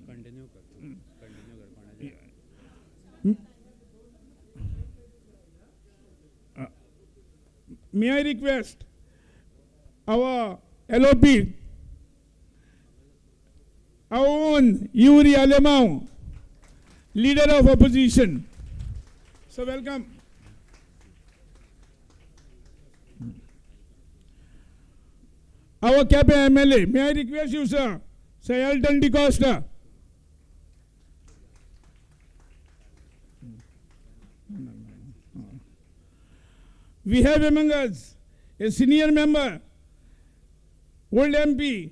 Continue कर कोणाचे May I request our LOP, our own Yuri Alemão, leader of opposition. So welcome. Our Cape MLA, may I request you, sir, Sir Elton De Costa. We have among us a senior member, old MP,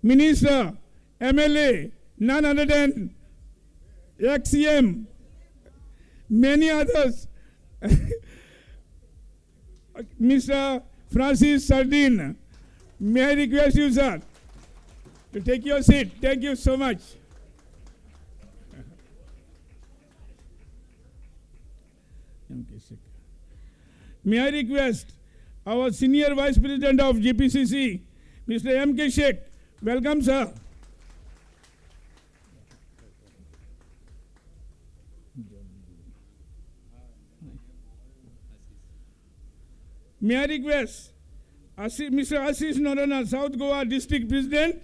minister, MLA, none other than ex-CM, many others, Mr. Francis Sardine. May I request you, sir, to take your seat. Thank you so much. May I request our Senior Vice President of GPCC, Mr. M.K. Sheikh. Welcome, sir. May I request Mr. Ashish Norana, South Goa District President.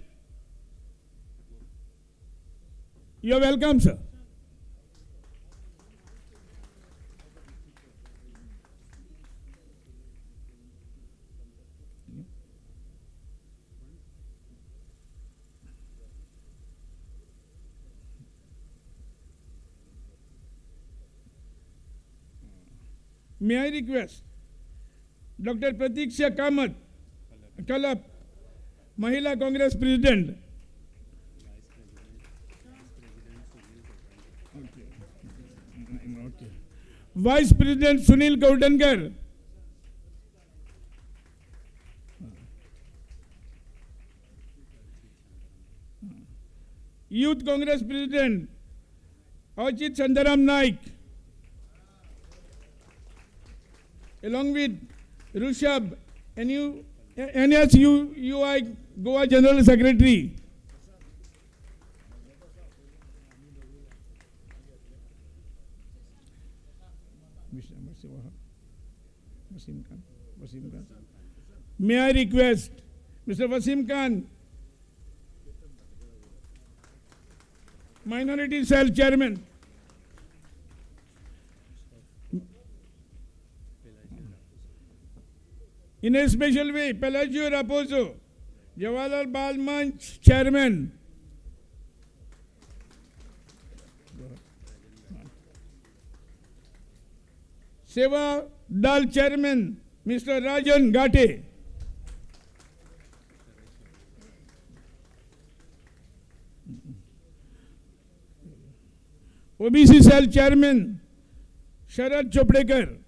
You are welcome, sir. May I request Dr. Pratiksha Kamath, Kalap, Mahila Congress President. Okay. Vice President Sunil Kaudankar. Youth Congress President Ajit Chandaram Naik. Along with Rushabh, NSUI Goa General Secretary. May I request Mr. Wasim Khan, Minority Cell Chairman. In a special way, Pelagio Raposo, Jawaharlal Bal Manch Chairman. Seva Dal Chairman, Mr. Rajan Gate. OBC Cell Chairman, Sharad Chopdekar.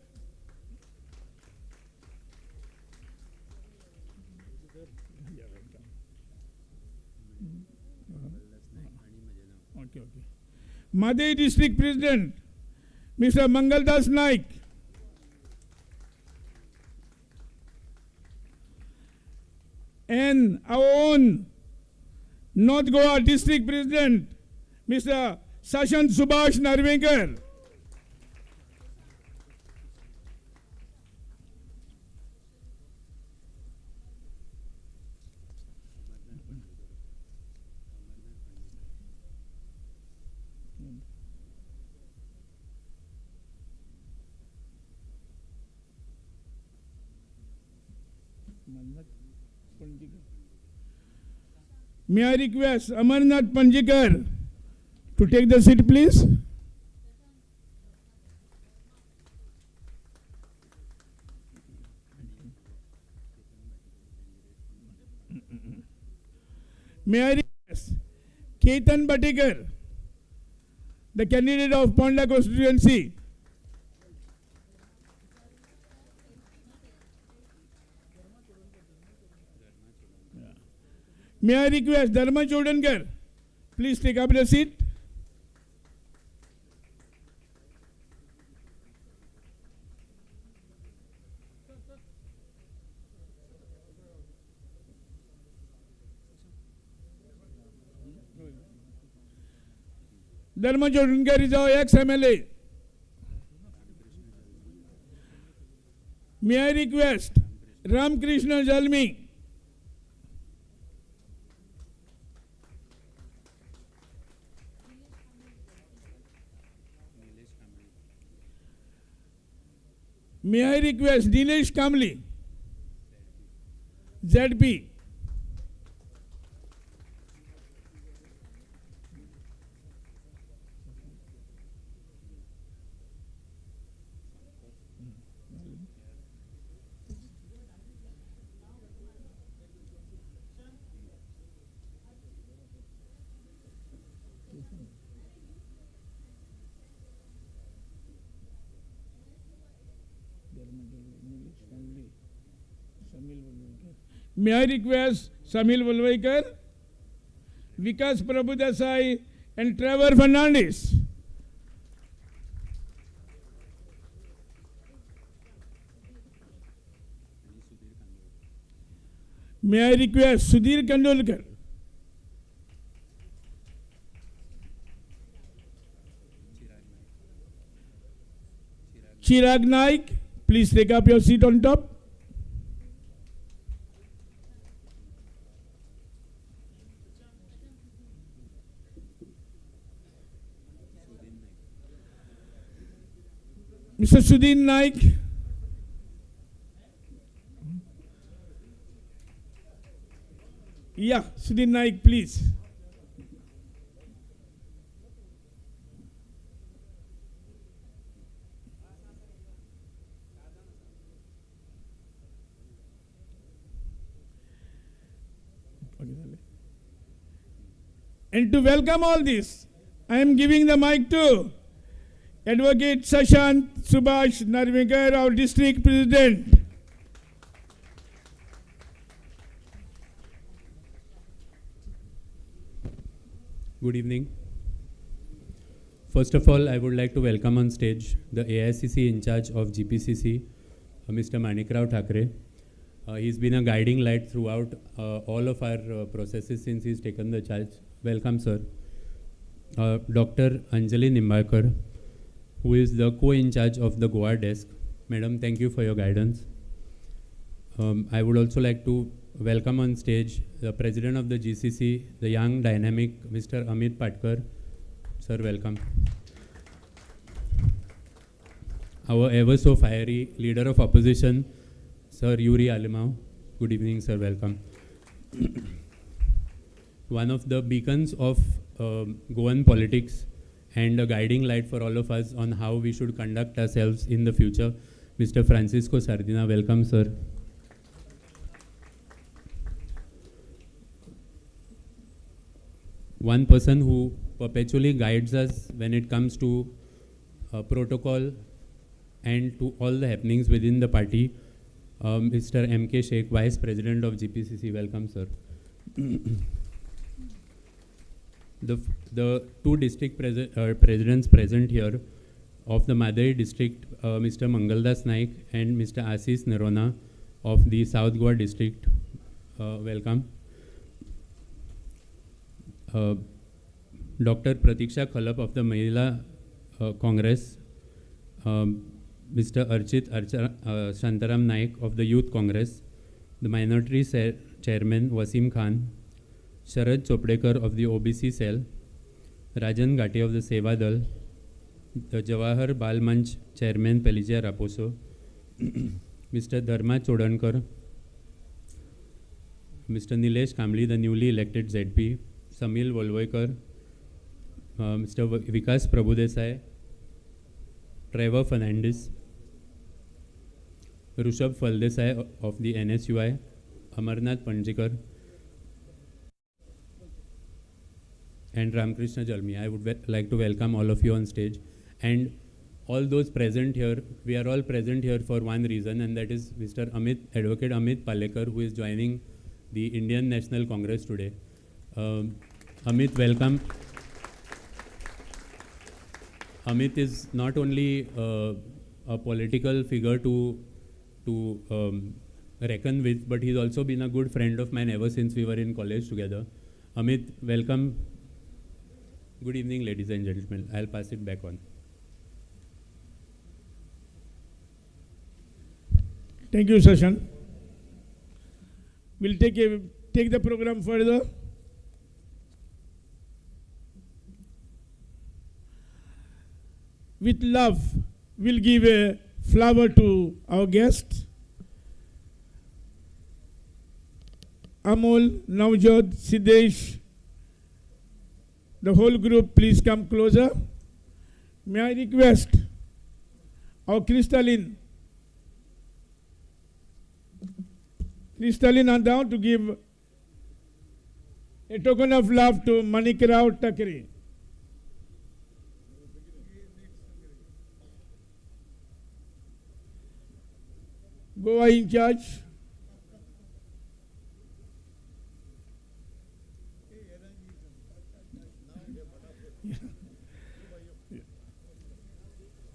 Madhya District President, Mr. Mangaldas Naik. And our own North Goa District President, Mr. Sashant Subhash Narvekar. May I request Amarnath Panjikar to take the seat, please? May I request Ketan Batikar, the candidate of Ponda constituency. May I request Dharma Chodankar, please take up the seat. Dharmajoy is our ex-MLA. May I request Ramkrishna Jalmi? May I request Dinesh Kamli, ZP? May I request Samil Valvaikar, Vikas Prabhudesai, and Trevor Fernandez? May I request Sudhir Kandolkar? Chirag Naik, please take up your seat on top. Mr. Sudhin Naik. Yeah, Sudhin Naik, please. And to welcome all this, I am giving the mic to Advocate Sashant Subhash Narvikar, our district president. Good evening. First of all, I would like to welcome on stage the AICC in charge of GPCC, Mr. Manikrao Thakre. He's been a guiding light throughout all of our processes since he's taken the charge. Welcome, sir. Dr. Anjali Nimbarkar, who is the co-in charge of the Goa desk. Madam, thank you for your guidance. I would also like to welcome on stage the president of the GCC, the young dynamic Mr. Amit Patkar. Sir, welcome. Our ever so fiery leader of opposition, Sir Yuri Alimau. Good evening, sir, welcome. One of the beacons of Goan politics and a guiding light for all of us on how we should conduct ourselves in the future, Mr. Francisco Sardina. Welcome, sir. One person who perpetually guides us when it comes to protocol and to all the happenings within the party, Mr. M.K. Sheikh, Vice President of GPCC. Welcome, sir. The two district presidents present here of the Madai district, Mr. Mangaldas Naik and Mr. Asis Nerona of the South Goa district. Welcome. Dr. Pratiksha Khalap of the Mahila Congress, Mr. Archit Shantaram Naik of the Youth Congress, the Minority Chairman Wasim Khan, Sharad Chopdekar of the OBC Cell, Rajan Ghati of the Seva Dal, the Jawahar Bal Manch Chairman Pelija Raposo, Mr. Dharma Chodankar, Mr. Nilesh Kamli, the newly elected ZP, Samil Volvoikar, Mr. Vikas Prabhudesai, Trevor Fernandez, Rushabh Faldesai of the NSUI, Amarnath Panjikar, and Ramkrishna Jalmi. I would like to welcome all of you on stage. And all those present here, we are all present here for one reason, and that is Mr. Advocate Amit Palekar, who is joining the Indian National Congress today. Amit, welcome. Amit is not only a political figure to reckon with, but he's also been a good friend of mine ever since we were in college together. Amit, welcome. Good evening, ladies and gentlemen. I'll pass it back on. Thank you, Sashan. We'll take the program further. With love, we'll give a flower to our guest. Amol, Navjot, Siddesh, the whole group, please come closer. May I request our Crystalline and down to give a token of love to Manikrao Thakre. Goa in charge.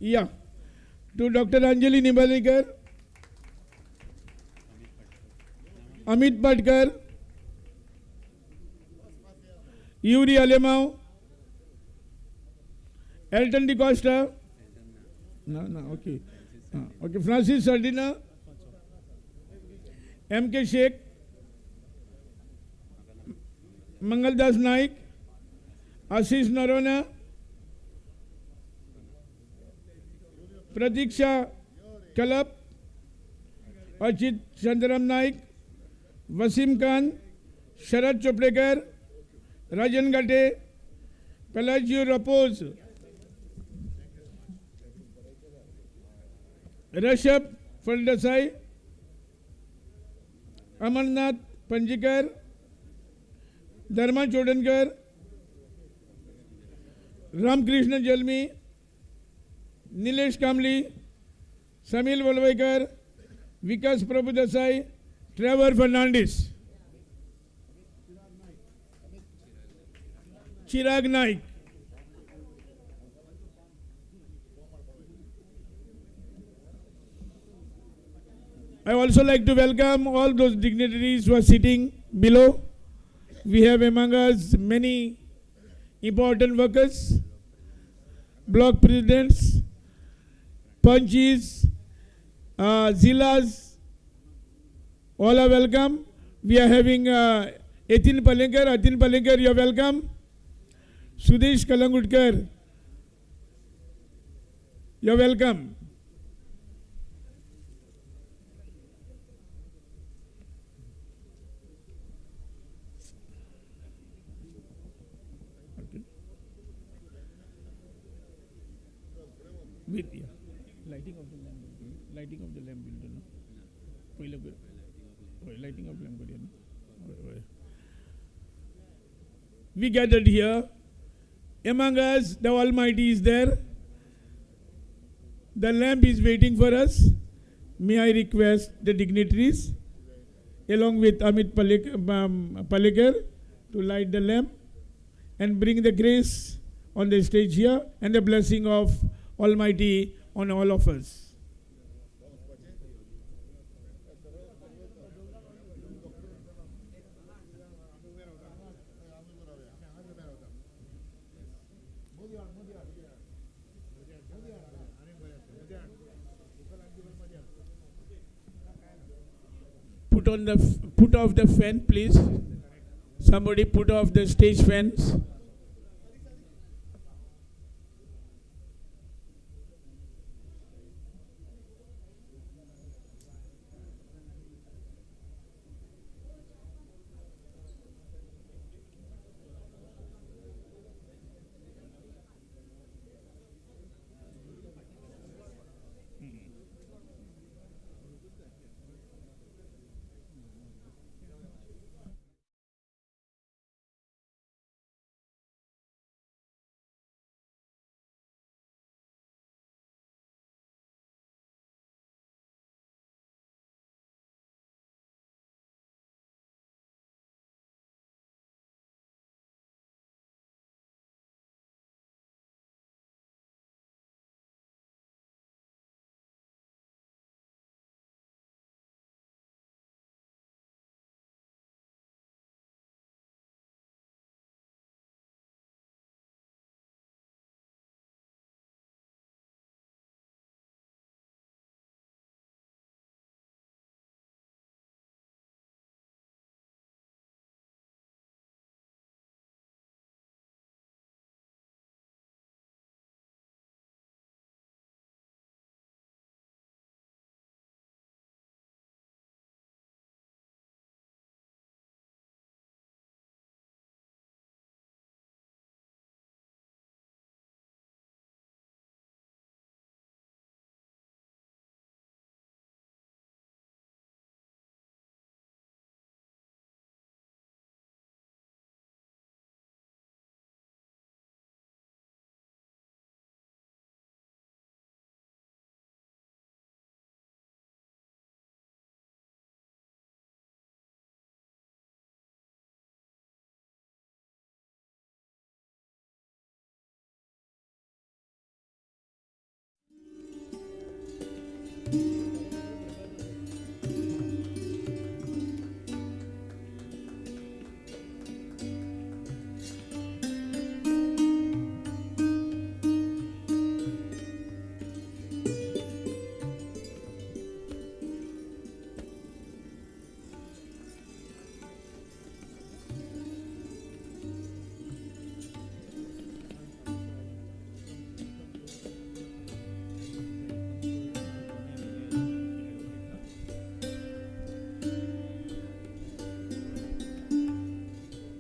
Yeah. To Dr. Anjali Nimbadekar, Amit Patkar, Yuri Alemao, Elton De Costa, okay. Okay, Francis Sardina, M.K. Sheikh, Mangaldas Naik, Ashish Narona, Pratiksha Kalap, Ajit Chandaram Naik, Wasim Khan, Sharad Choplekar, Rajan Gate, Pelagio Rapoz, Rishabh Faldasai, Amarnath Panjikar, Dharma Chodankar, Ramkrishna Jalmi, Nilesh Kamli, Samil Valvaikar, Vikas Prabhudasai, Trevor Fernandez, Chirag Naik. I also like to welcome all those dignitaries who are sitting below. We have among us many important workers, block presidents, Panchis, Zillas, all are welcome. We are having Atin Palenkar, you are welcome. Sudesh Kalangudkar, you are welcome. Okay. With lighting of the lamp, lighting of the lamp will do, no? Lighting of lamp, no? We gathered here. Among us, the Almighty is there. The lamp is waiting for us. May I request the dignitaries, along with Amit Palekar, to light the lamp and bring the grace on the stage here and the blessing of Almighty on all of us. Put off the fan, please. Somebody put off the stage fans.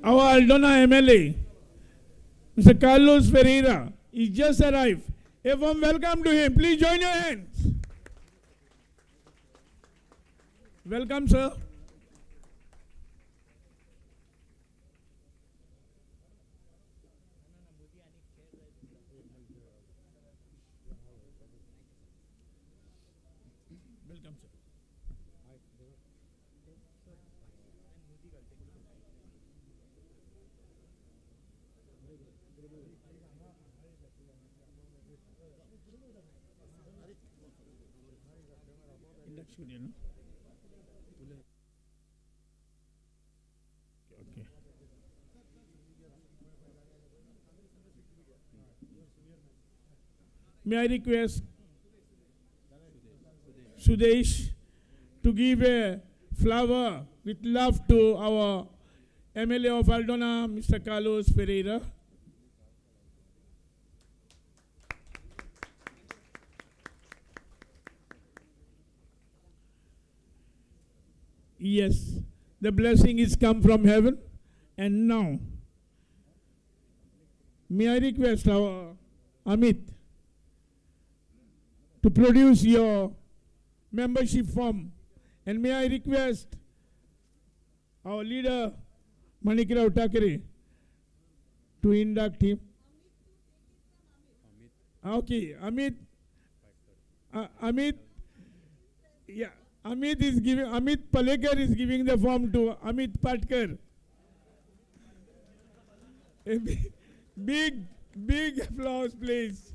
our Aldona MLA, Mr. Carlos Ferreira, he just arrived. A warm welcome to him. Please join your hands. Welcome, sir. Welcome, sir. Induction, you know. Okay. May I request Sudesh to give a flower with love to our MLA of Aldona, Mr. Carlos Ferreira. Yes, the blessing is come from heaven. And now, may I request our Amit to produce your membership form. And may I request our leader, Manikrao Thakre, to induct him. Okay, Amit. Amit. Yeah. Amit Palekar is giving the form to Amit Patkar. A big applause, please.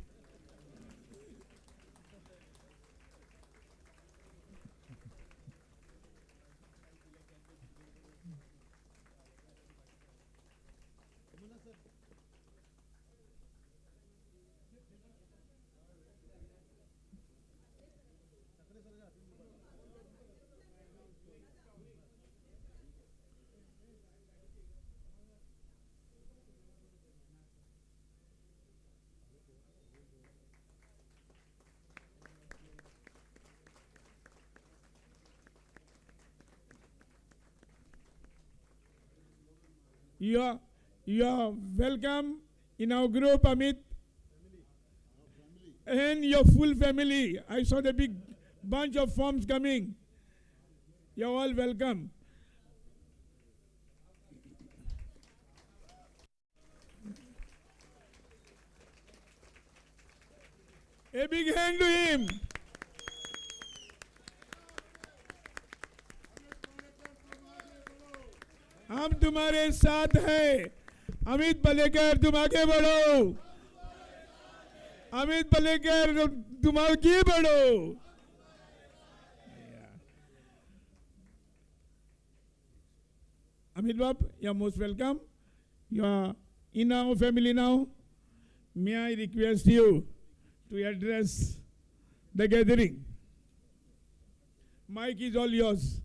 You are welcome in our group, Amit. And your full family. I saw the big bunch of forms coming. You're all welcome. A big hand to him. हम तुम्हारे साथ हैं। अमित पलेकर तुम आगे बढ़ो। अमित पलेकर तुम आगे बढ़ो। Amit Bab, you are most welcome. You are in our family now. May I request you to address the gathering. Mic is all yours.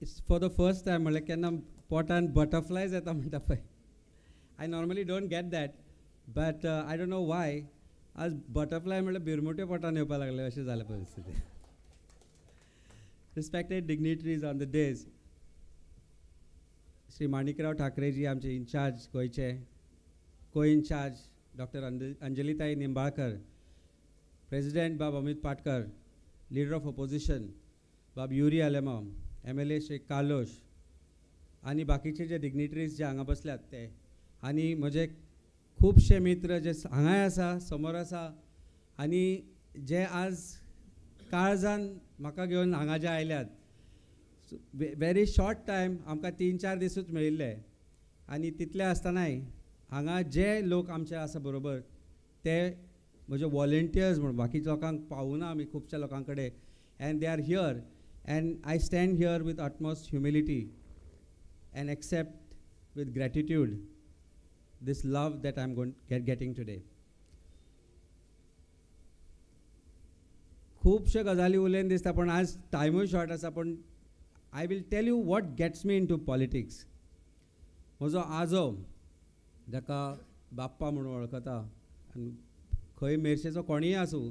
It's for the first time, like pot and butterflies at the I normally don't get that, but I don't know why. As butterfly birmote potan yepa lagle ashi zale paristhiti. Respected dignitaries on the days, Sri Manikrao Thakre ji amche in charge goiche, co-in charge Dr. Anjalitai Nimbalkar, President Bab Amit Patkar, Leader of Opposition Bab Yuri Alema, MLA Shri Carlos, आणि बाकीचे जे dignitaries जे हांगा बसल्यात ते आणि म्हजे खूबशे मित्र जे हांगाय आसा समोर आसा आनी जे आज काळजान म्हाका घेवन हांगा जे आयल्यात वेरी शॉर्ट टायम आमकां 3-4 दिसूच मेळिल्ले आनी तितले आसतनाय हांगा जे लोक आमचे आसा बरोबर ते म्हजे वॉलंटियर्स म्हणून बाकीच्या लोकांक पावूना आमी खुबश्या लोकां कडेन and they are here and I stand here with utmost humility and accept with gratitude this love that I'm getting today. खुबशे गजाली उलयन दिसता पण आज टायमूय शॉर्ट आसा पण I will tell you what gets me in to politics. म्हजो आजो जाका बाप्पा म्हणून वळखता आनी खंय मेरशेचो कोणीय आसूं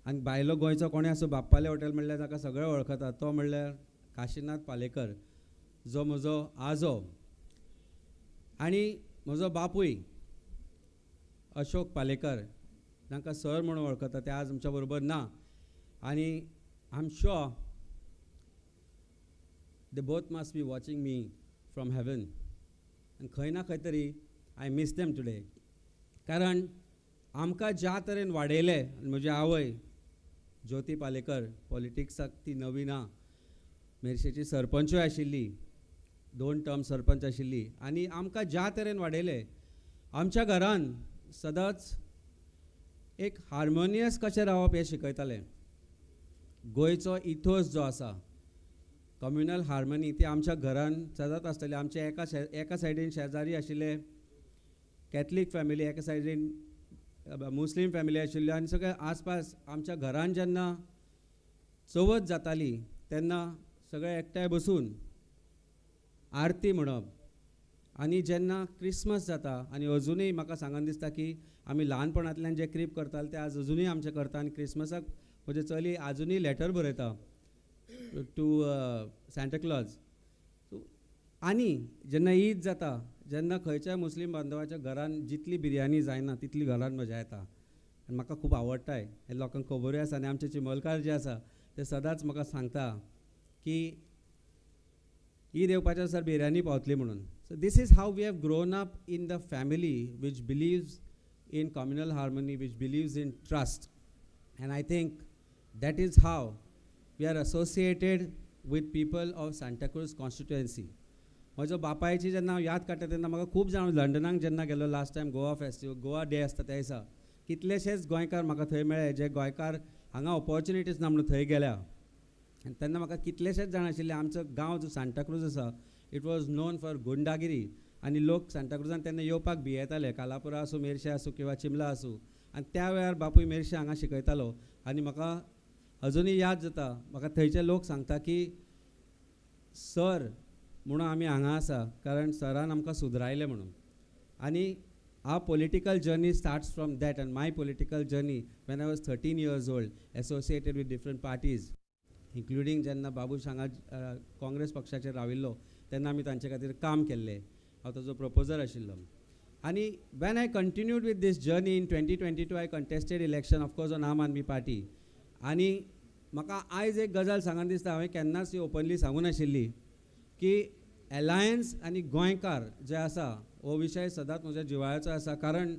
आनी भायलो गोंयचो कोणूय आसूं बाप्पाले हॉटेल म्हणल्यार ताका सगळे वळखता. तो म्हणल्यार काशीनाथ पालेकर, जो म्हजो आजो. आनी म्हजो बापूय अशोक पालेकर, तांकां सर म्हणून वळखता, ते आज आमच्या बरोबर ना. आनी I am sure they both must be watching me from heaven. आनी खंय ना खंय तरी आय मिस देम टुडे. कारण आमकां ज्या तरेन वाडयले, आनी म्हजी आवय ज्योती पालेकर पॉलिटिक्साक ती नवी ना, मेरशेची सरपंचूय आशिल्ली, 2 टर्म सरपंच आशिल्ली. आनी आमकां ज्या तरेन वाडयले, आमच्या घरान सदांच एक हार्मोनियस कशें रावप हें शिकयतालें. गोंयचो इथोस जो आसा, कम्युनल हार्मनी, ती आमच्या घरान सदांच आसतली. आमचे एका सायडीन शेजारी आशिल्ले कॅथलीक फॅमिली, एका सायडीन मुस्लीम फॅमिली आशिल्ली. आनी सगळे आसपास आमच्या घरान जेन्ना चवथ जाताली तेन्ना सगळे एकठांय बसून आरती म्हणप. आनी जेन्ना क्रिसमस जाता, आनी अजुनूय म्हाका सांगन दिसता की आमी ल्हानपणांतल्यान जे क्रीप करताले ते आज अजुनूय आमचे करता. आनी क्रिसमसाक म्हजी चली आजुनूय लेटर बरयता टू सांता क्लॉज. आनी जेन्ना ईद जाता, जेन्ना खंयच्याय मुस्लीम बांदवाच्या घरान जितली बिरयानी जायना तितली घरान म्हज्या येता. आनी म्हाका खूब आवडटाय. हे लोकांक खबरूय आसा. आनी आमचे चिमलकार जे आसा ते सदांच म्हाका सांगता की ईद येवपाच्या सर बिरयानी पावतली म्हणून. So this is how we have grown up in the family which believes in communal harmony, which believes in trust. And I think that is how we are associated with people of Santa Cruz constituency. म्हजो बापायची जेन्ना हांव याद काडटा तेन्ना म्हाका खूब जाण लंडनाक जेन्ना गेलो last time Goa festival, Goa day आसता त्या दिसा, कितलेशेच गोंयकार म्हाका थंय मेळ्ळे जे गोंयकार हांगा ऑपॉर्च्युनिटीज ना म्हणून थंय गेल्या. आनी तेन्ना म्हाका कितलेशेच जाण आशिल्ले. आमचो गांव जो सांता क्रूज आसा, इट वॉज नोन फॉर गुंडागिरी. आनी लोक सांता क्रुजान तेन्ना येवपाक भियेताले, कालापुरा आसूं, मेरशे आसूं किंवा चिमला आसूं. आनी त्या वेळार बापूय मेरशे हांगा शिकयतालो. आनी म्हाका अजुनूय याद जाता, म्हाका थंयचे लोक सांगता की सर म्हणून आमी हांगा आसा कारण सरान आमकां सुदरायले म्हणून. आनी our political journey starts from that. And my political journey when I was 13 years old, associated with different parties, including जेन्ना बाबूश हांगा काँग्रेस पक्षाचेर राविल्लो तेन्ना आमी तांचे खातीर काम केल्लें. हांव ताजो प्रपोजर आशिल्लो. आनी when I continued with this journey in 2022 I contested election of course on Aam Aadmi party. आनी म्हाका आयज एक गजाल सांगन दिसता, हांवें केन्नाच ती ओपनली सांगूं नाशिल्ली की एलायन्स आनी गोंयकार जे आसा हो विशय सदांच म्हज्या जिवाळ्याचो आसा. कारण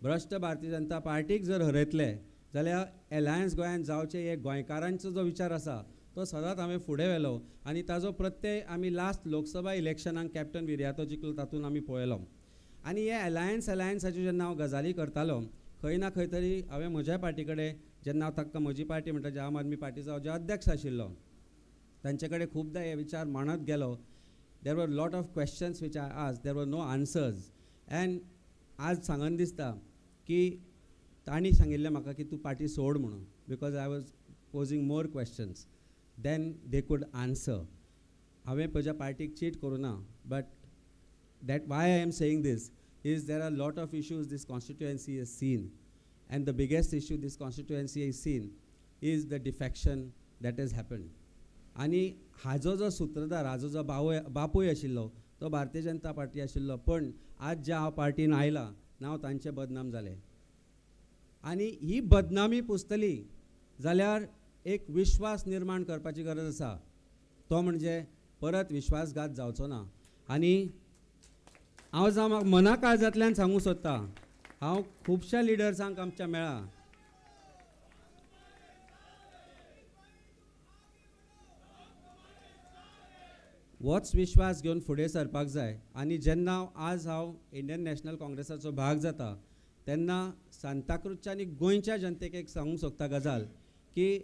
भ्रश्ट भारतीय जनता पार्टीक जर हरयतले जाल्यार एलायन्स गोंयांत जावचे हे गोंयकारांचो जो विचार आसा तो सदांच हांवें फुडें व्हेलो. आनी ताजो प्रत्यय आमी लास्ट लोकसभा इलेक्शनाक कॅप्टन विर्यातो जिखलो तातूंत आमी पळयलो. आनी हे एलायन्साच्यो जेन्ना हांव गजाली करतालो खंय ना खंय तरी हांवें म्हज्या पार्टी कडेन, जेन्ना हांव ताका म्हजी पार्टी म्हणटा जे आम आदमी पार्टीचो हांव जे अध्यक्ष आशिल्लो, तांचे कडेन खुबदां हे विचार मांडत गेलो. There were lot of questions which I asked, there were no answers. End आज सांगन दिसता की तांणी सांगिल्लें म्हाका की तूं पार्टी सोड म्हणून, because I was posing more questions then they could answer. हांवें म्हज्या पार्टीक चीट करूं ना. But that why I am saying this is there are a lot of issues this constituency has seen, and the biggest issue this constituency has seen is the defection that has happened. आनी हाजो जो सूत्रधार, हाजो जो बापूय आशिल्लो तो Bharatiya Janata party आशिल्लो, पण आज ज्या हांव पार्टीन आयला नांव तांचें बदनाम जालें. आनी ही बदनामी पुसतली जाल्यार एक विश्वास निर्माण करपाची गरज आसा. तो म्हणजे परत विश्वासघात जावचो ना. आनी हांव जावं मना काळजांतल्यान सांगूं सोदतां, हांव खुबश्या लिडर्सांक आमच्या मेळ्ळा, होच विश्वास घेवन फुडें सरपाक जाय. आनी जेन्ना आज हांव इंडियन नॅशनल काँग्रेसाचो भाग जाता तेन्ना सांताक्रूजच्या आनी गोंयच्या जनतेक एक सांगूंक सोदता गजाल की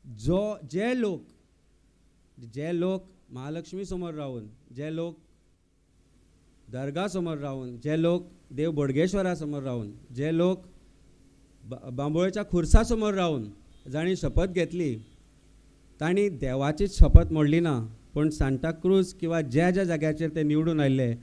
जे लोक महालक्ष्मी समोर रावन, जे लोक दर्गा समोर रावन, जे लोक देव बोडगेश्वरा समोर रावन, जे लोक बांबोळेच्या खुर्सा समोर रावन जाणी शपथ घेतली तांणी देवाचीच शपथ मोडली ना, पूण सांताक्रूज किंवा ज्या ज्या जाग्याचेर ते निवडून आयिल्ले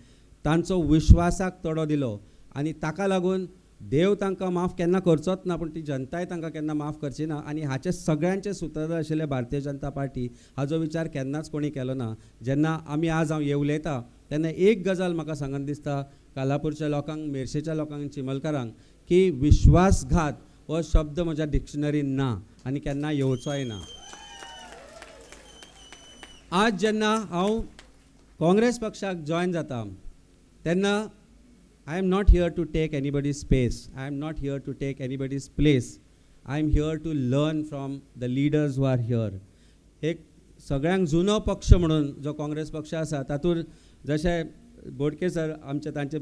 तांचो विश्वासाक तडो दिलो आनी ताका लागून देव तांकां माफ केन्ना करचोच ना, पूण ती जनताय तांकां केन्ना माफ करची ना. आनी हाचे सगळ्यांचे सुत्रधार आशिल्ले भारतीय जनता पार्टी हाजो विचार केन्नाच कोणी केलो ना. जेन्ना आमी आज हांव हे उलयता तेन्ना एक गजाल म्हाका सांगन दिसता कालापूरच्या लोकांक, मेर्शेच्या लोकांक, चिमलकारांक, की विश्वासघात हो शब्द म्हज्या डिक्शनरीन ना आनी केन्ना येवचोय ना. आज जेन्ना हांव काँग्रेस पक्षाक जॉयन जाता तेन्ना I am not here to take anybody's space. I am not here to take anybody's place. I am here to learn from the leaders who are here. एक सगळ्यांक जुनो पक्ष म्हणून जो काँग्रेस पक्ष आसा तातूंत जशे बोडके सर आमचे तांचे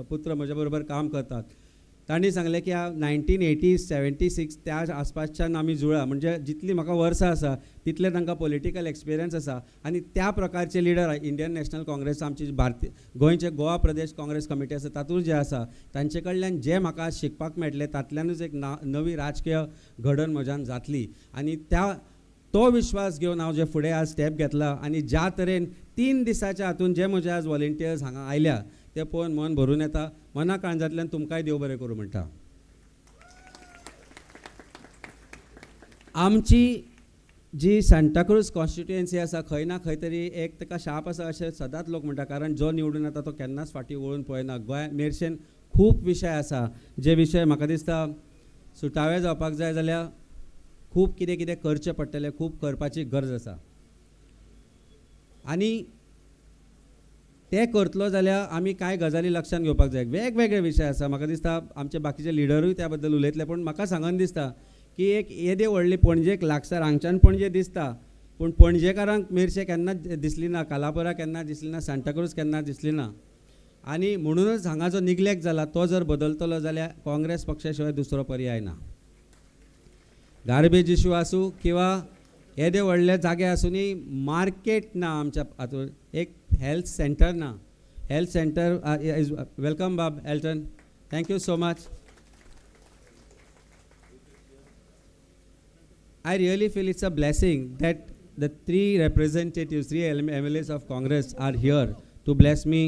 पुत्र म्हजे बरोबर काम करतात, तांणी सांगलें की 1980-76 त्या आसपासच्यान आमी जुळ्ळा, म्हणजे जितली म्हाका वर्सां आसा तितले तांकां पॉलिटिकल एक्सपिरियन्स आसा आनी त्या प्रकारचे लिडर इंडियन नॅशनल काँग्रेस आमची भारतीय गोंयचे गोवा प्रदेश काँग्रेस कमिटी आसा तातूंत जे आसा तांचे कडल्यान जे म्हाका शिकपाक मेळटलें तातूंतल्यानूच एक नवी राजकीय घडण म्हज्यान जातली. आनी तो विश्वास घेवन हांव जे फुडें आज स्टेप घेतला आनी ज्या तरेन 3 दिसाच्या हातून जे म्हजे आज वॉलंटियर्स हांगा आयल्या ते पळोवन मन भरून येता. मना काळजांतल्यान तुमकांय देव बरें करूं म्हणटा. आमची जी सांताक्रूज कॉन्स्टिट्युएन्सी आसा खंय ना खंय तरी एक ताका शाप आसा अशें सदांच लोक म्हणटा, कारण जो निवडून येता तो केन्नाच फाटीं वळून पळयना. गोंया मेर्शेन खूब विशय आसा जे विशय म्हाका दिसता सुटावे जावपाक जाय जाल्यार खूब कितें कितें करचें पडटलें, खूब करपाची गरज आसा. आनी ते करतलो जाल्यार आमी कांय गजाली लक्षांत घेवपाक जाय. वेगवेगळे विशय आसा, म्हाका दिसता आमचे बाकीचे लिडरूय त्या बद्दल उलयतले, पूण म्हाका सांगन दिसता की एक येदे व्हडली पणजेक लागसार हांगच्यान पणजे दिसता, पूण पणजेकारांक मेर्शे केन्नाच दिसली ना, कालापुरा केन्ना दिसली ना, सांताक्रूज केन्ना दिसली ना. आनी म्हणूनच हांगा जो निग्लेक्ट जाला तो जर बदलतलो जाल्यार काँग्रेस पक्षा शिवाय दुसरो पर्याय ना. गार्बेज इशू आसूं किंवा येदे व्हडले जागे आसुनी मार्केट ना आमच्या हातूंत, एक हेल्थ सेंटर ना. हेल्थ सेंटर इज वेलकम बाब Elton, thank you so much. I really feel it's a blessing that the 3 representatives, 3 MLAs of Congress are here to bless me.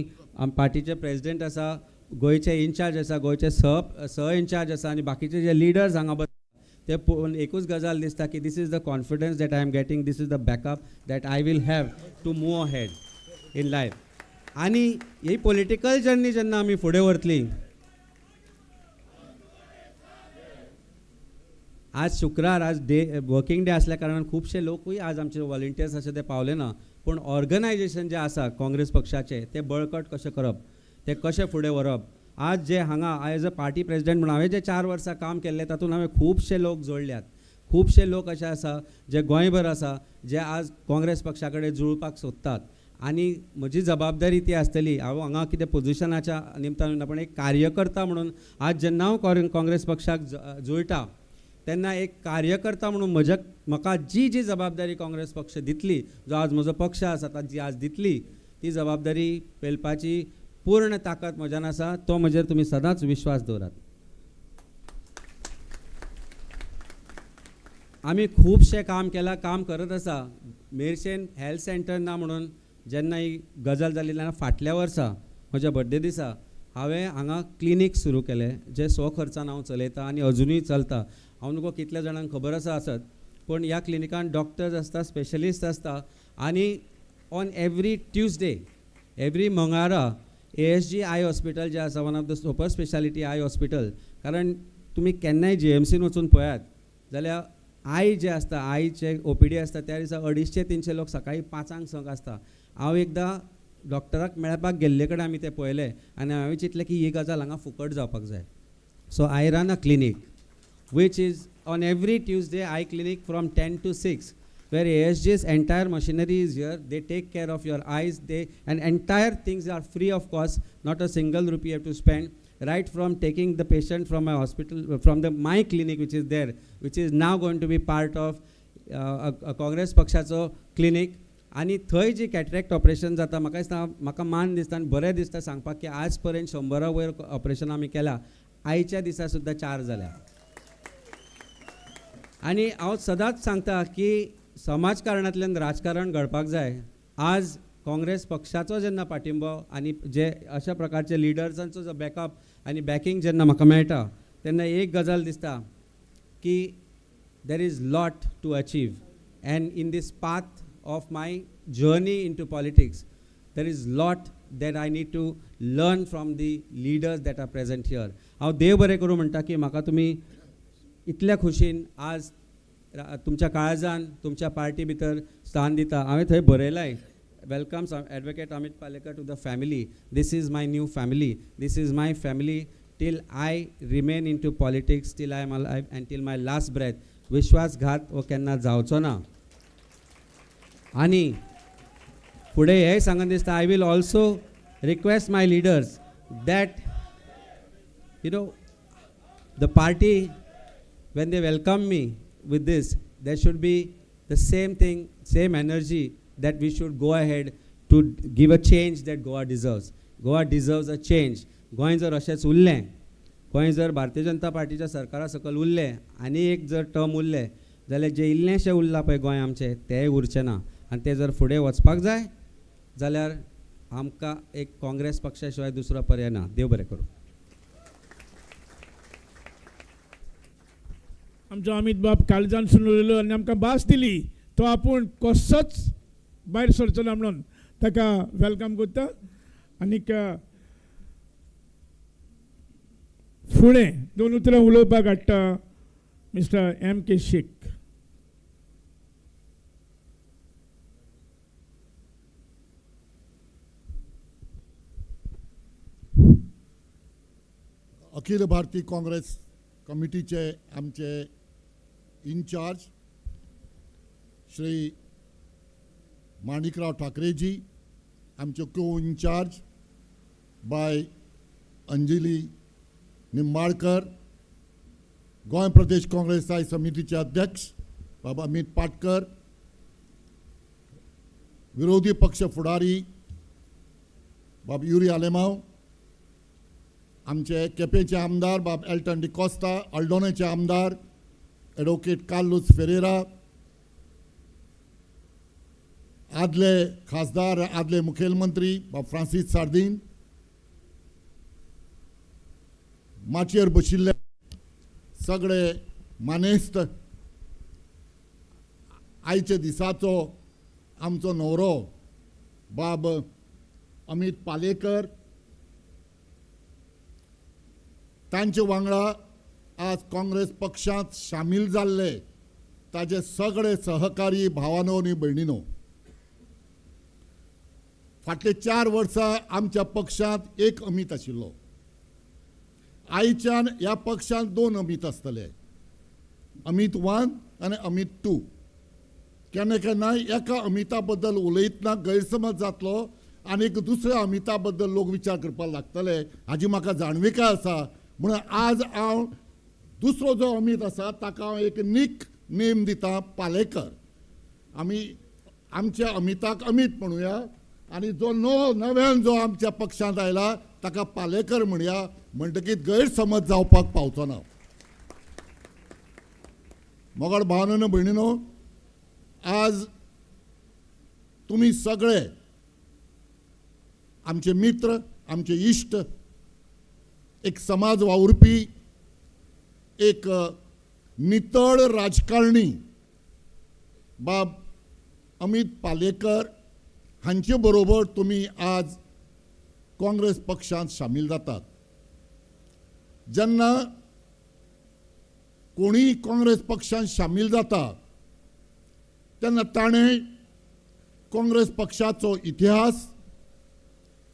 पार्टीचे प्रेसिडेंट आसा, गोंयचे इन्चार्ज आसा, गोंयचे सह इन्चार्ज आसा आनी बाकीचे जे लिडर्स हांगा बसता ते पळोवन एकूच गजाल दिसता की this is the confidence that I am getting, this is the backup that I will have to move ahead in life. आनी ही पॉलिटिकल जर्नी जेन्ना आमी फुडें व्हरतली, आज शुक्रार, आज वर्किंग डे आसल्या कारणान खुबशे लोकूय आज आमचे वॉलंटियर्स अशे ते पावले ना, पूण ऑर्गनायजेशन जे आसा काँग्रेस पक्षाचे ते बळकट कशें करप, ते कशें फुडें व्हरप. आज जे हांगा एज अ पार्टी प्रेसिडेंट म्हणून हांवें जे 4 वर्सां काम केल्लें तातूंत हांवें खुबशे लोक जोडल्यात. खुबशे लोक अशे आसा जे गोंयभर आसा जे आज काँग्रेस पक्षा कडेन जुळपाक सोदतात. आनी म्हजी जबाबदारी ती आसतली, हांव हांगा कितें पोजिशनाच्या निमतान ना, पूण एक कार्यकर्ता म्हणून आज जेन्ना हांव काँग्रेस पक्षाक जुळटा तेन्ना एक कार्यकर्ता म्हणून म्हाका जी जबाबदारी काँग्रेस पक्ष दितली, जो आज म्हजो पक्ष आसा ताची आज दितली, ती जबाबदारी पेलपाची पूर्ण ताकद म्हज्यान आसा. तो म्हजेर तुमी सदांच विश्वास दवरात. आमी खुबशें काम केलां, काम करत आसा. मेर्शेन हेल्थ सेंटर ना म्हणून जेन्ना ही गजाल जाली तेन्ना फाटल्या वर्सा म्हज्या बर्थडे दिसा हांवें हांगा क्लिनीक सुरू केलें, जे स्वखर्चान हांव चलयतां आनी अजुनूय चलता. हांव नको कितल्या जाणांक खबर आसा आसत, पूण ह्या क्लिनिकान डॉक्टर्स आसता, स्पेशलिस्ट आसता. आनी ऑन एवरी ट्युजडे, एवरी मंगळारा ASG आय हॉस्पिटल जे आसा, one of the super speciality I hospital, कारण तुमी केन्नाय GMCन वचून पळयात जाल्यार आय जे आसता, आयचे OPD आसता त्या दिसा 250-300 लोक सकाळीं 5 संक आसता. हांव एकदां डॉक्टराक मेळपाक गेल्ले कडेन आमी तें पळयलें आनी हांवें चिंतलें की ही गजाल हांगा फुकट जावपाक जाय. So I run a clinic which is on every Tuesday eye clinic from 10 to 6, where ASG's entire machinery is here. They take care of your eyes, and entire things are free of cost, not a single rupee you have to spend, right from taking the patient from my hospital, from my clinic which is there, which is now going to be part of a Congress Pakshacho clinic. आनी थंय जी cataract operation जाता, म्हाका मान दिसता आनी बरें दिसता सांगपाक की आज पर्यंत 100 वयर ऑपरेशन आमी केल्या. आयच्या दिसा सुद्दां 4 जाल्या. आणि हांव सदांच सांगता की समाजकारणांतल्यान राजकारण घडपाक जाय. आज काँग्रेस पक्षाचो जेन्ना पाठिंबो आनी जे अशा प्रकारचे लिडर्सांचो जो बॅकअप आनी बॅकींग जेन्ना म्हाका मेळटा तेन्ना एक गजाल दिसता की there is lot to achieve and in this path of my journey in to politics there is lot that I need to learn from the leaders that are present here. हांव देव बरें करूं म्हणटा की म्हाका तुमी इतल्या खुशीन आज तुमच्या काळजान तुमच्या पार्टी भितर स्थान दिता. हांवें थंय बरयलाय welcome advocate Amit Palekar to the family. This is my new family. This is my family till I remain in to politics, till I am alive and till my last breath. विश्वासघात हो केन्ना जावचो ना. आनी फुडें हेंय सांगन दिसता I will also request my leaders that the party when they welcome me with this, there should be the same thing, same energy that we should go ahead to give a change that Goa deserves. Goa deserves a change. Goa जर अशेंच उरलें, गोंय जर भारतीय जनता पार्टीच्या सरकारा सकयल उरलें आनी एक जर टर्म उरलें जाल्यार जे इल्लेंशें उरलां पळय गोंय आमचें तेंय उरचें ना. आनी तें जर फुडें वचपाक जाय जाल्यार आमकां एक काँग्रेस पक्षा शिवाय दुसरो पर्याय ना. देव बरें करूं. आमचो अमित बाब काळजान सुनलेलो आनी आमकां भास दिली तो आपूण कसोच भायर सरचो ना म्हणून ताका वेलकम करता. आनीक फुडें दोन उतरां उलोवपाक हाडटा मिस्टर M.K. शेख. अखिल भारतीय काँग्रेस कमिटीचे आमचे इन्चार्ज श्री माणिकराव ठाकरेजी, आमचे को इन्चार्ज बाय अंजली निंबाळकर, गोंय प्रदेश काँग्रेस स्थायी समितीचे अध्यक्ष बाबा अमित पाटकर, विरोधी पक्ष फुडारी बाब युरी आलेमांव, आमचे केपेचे आमदार बाब एल्टन डिकोस्ता, अल्डोनेचे आमदार एडवोकेट कार्लोस फेरेरा, आदले खासदार आदले मुखेलमंत्री बाब फ्रांसीस सार्दीन, माचयेर बशिल्ले सगळे मानेस्त, आयचे दिसाचो आमचो न्हवरो बाब अमित पालेकर, तांचे वांगडा आज काँग्रेस पक्षांत शामील जाल्ले ताजे सगळे सहकारी भावानो आनी भयणीनो, फाटले 4 वर्सां आमच्या पक्षांत एक अमित आशिल्लो. आयच्यान ह्या पक्षांत 2 अमित आसतले, अमित 1 आनी अमित 2. केन्ना केन्ना एका अमिता बद्दल उलयतना गैरसमज जातलो आनी दुसऱ्या अमिता बद्दल लोक विचार करपाक लागतले, हाजी म्हाका जाणविकाय आसा. म्हणून आज हांव दुसरो जो अमित आसा ताका हांव एक निक नेम दिता, पालेकर. आमी आमच्या अमिताक अमित म्हणुया आनी जो नव्यान जो आमच्या पक्षांत आयला ताका पालेकर म्हणया, म्हणटकीच गैरसमज जावपाक पावचो ना. मोगाळ भावनो भयणीनो, आज तुमी सगळे आमचे मित्र, आमचे इश्ट, एक समाज वावुरपी, एक नितळ राजकारणी बाब अमित पालेकर हांचे बरोबर तुम्ही आज काँग्रेस पक्षांत शामील जातात. जेन्ना कोणी काँग्रेस पक्षांत शामील जाता तेन्ना ताणें काँग्रेस पक्षाचो इतिहास,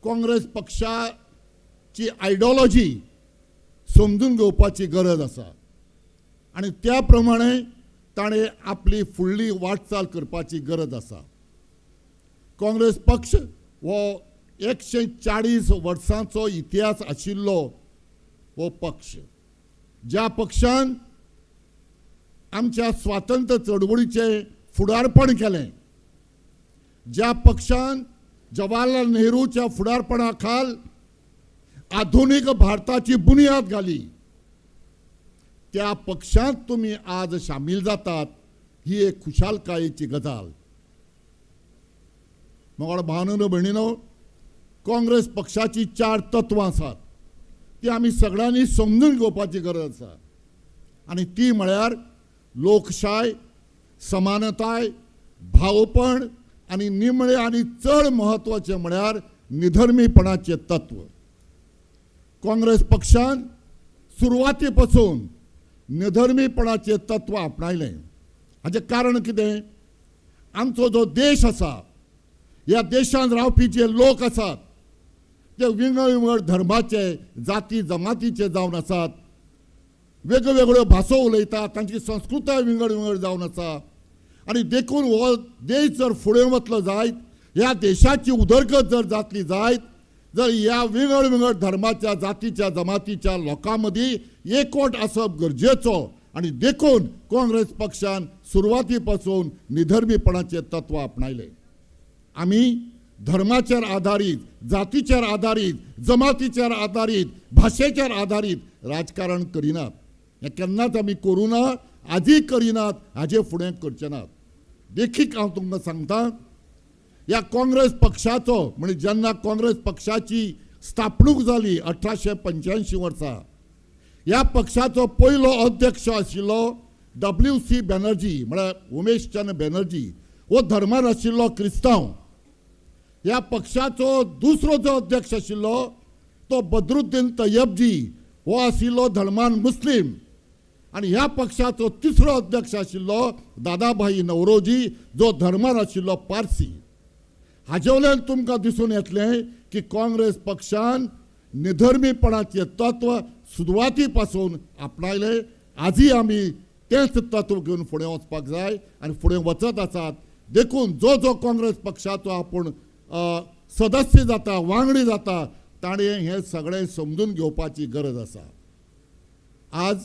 काँग्रेस पक्षाची आयडियोलॉजी समजून घेवपाची गरज आसा आनी त्या प्रमाणे ताणें आपली फुडली वाटचाल करपाची गरज आसा. काँग्रेस पक्ष हो 140 वर्सांचो इतिहास आशिल्लो हो पक्ष, ज्या पक्षान आमच्या स्वातंत्र्य चळवळीचें फुडारपण केलें, ज्या पक्षान जवाहरलाल नेहरूच्या फुडारपणा खाल आधुनीक भारताची बुनियाद घाली, त्या पक्षांत तुम्ही आज शामील जातात ही एक खुशालकायेची गजाल. मग भावनो भयणीनो, काँग्रेस पक्षाची 4 तत्वां आसात ती आमी सगळ्यांनी समजून घेवपाची गरज आसा. आनी ती म्हळ्यार लोकशाय, समानताय, भावपण आनी निमळे आनी चड म्हत्वाचे म्हळ्यार निधर्मीपणाचे तत्व. काँग्रेस पक्षान सुरवाती पासून निधर्मीपणाचे तत्व आपणायलें. हाचें कारण कितें? आमचो जो देश आसा, ह्या देशांत रावपी जे लोक आसात ते विंगड धर्माचे, जाती जमातीचे जावन आसात, वेगवेगळ्यो भासो उलयतात, तांची संस्कृताय विंगड जावन आसा. आनी देखून हो देश जर फुडें वतलो जायत, ह्या देशाची उदरगत जर जातली जायत, जर ह्या विंगड धर्माच्या, जातीच्या, जमातीच्या लोकां मदीं एकवट आसप गरजेचो. आनी देखून काँग्रेस पक्षान सुरवाती पासून निधर्मीपणाचे तत्व आपणायले. आमी धर्माचेर आधारीत, जातीचेर आधारीत, जमातीचेर आधारीत, भाशेचेर आधारीत राजकारण करिनात. हें केन्नाच आमी करूं ना, आजूय करिनात, हाजे फुडें करचे नात. देखीक हांव तुमकां सांगतां, ह्या काँग्रेस पक्षाचो म्हणजे जेन्ना काँग्रेस पक्षाची स्थापणूक जाली 1885 वर्सा, ह्या पक्षाचो पयलो अध्यक्ष आशिल्लो WC बॅनर्जी म्हळ्यार उमेश चंद्र बॅनर्जी, हो धर्मान आशिल्लो क्रिस्तांव. ह्या पक्षाचो दुसरो जो अध्यक्ष आशिल्लो तो बद्रुद्दीन तय्यबजी, हो आशिल्लो धर्मान मुस्लीम. आनी ह्या पक्षाचो तिसरो अध्यक्ष आशिल्लो दादाभाई नवरोजी, जो धर्मान आशिल्लो पारसी. हाजे वयल्यान तुमकां दिसून येतलें की काँग्रेस पक्षान निधर्मीपणाचे तत्व सुरवाती पासून आपणायले. आजूय आमी तेच तत्व घेवन फुडें वचपाक जाय आनी फुडें वचत आसात. देखून जो काँग्रेस पक्षाचो आपूण सदस्य जाता, वांगडी जाता, ताणें हें सगळें समजून घेवपाची गरज आसा. आज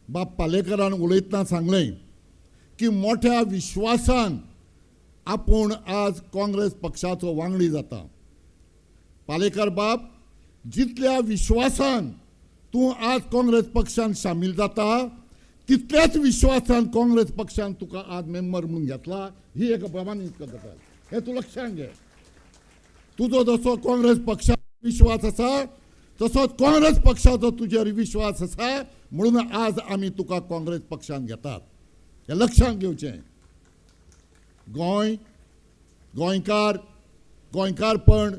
बाब पालेकरान उलयतना सांगलें की मोठ्या विश्वासान आपूण आज काँग्रेस पक्षाचो वांगडी जाता. पालेकर बाब, जितल्या विश्वासान तूं आज काँग्रेस पक्षान शामील जाता, तितल्याच विश्वासान काँग्रेस पक्षान तुका आज मेंबर म्हणून घेतला. ही एक प्रमाणीत गजाल, हें तूं लक्षांत घे. तुजो जसो काँग्रेस पक्षार विश्वास आसा तसोच काँग्रेस पक्षाचो तुजेर विश्वास आसा, म्हणून आज आमी तुका काँग्रेस पक्षान घेतात. हें लक्षांत घेवचें. गोंय, गोंयकार, गोंयकारपण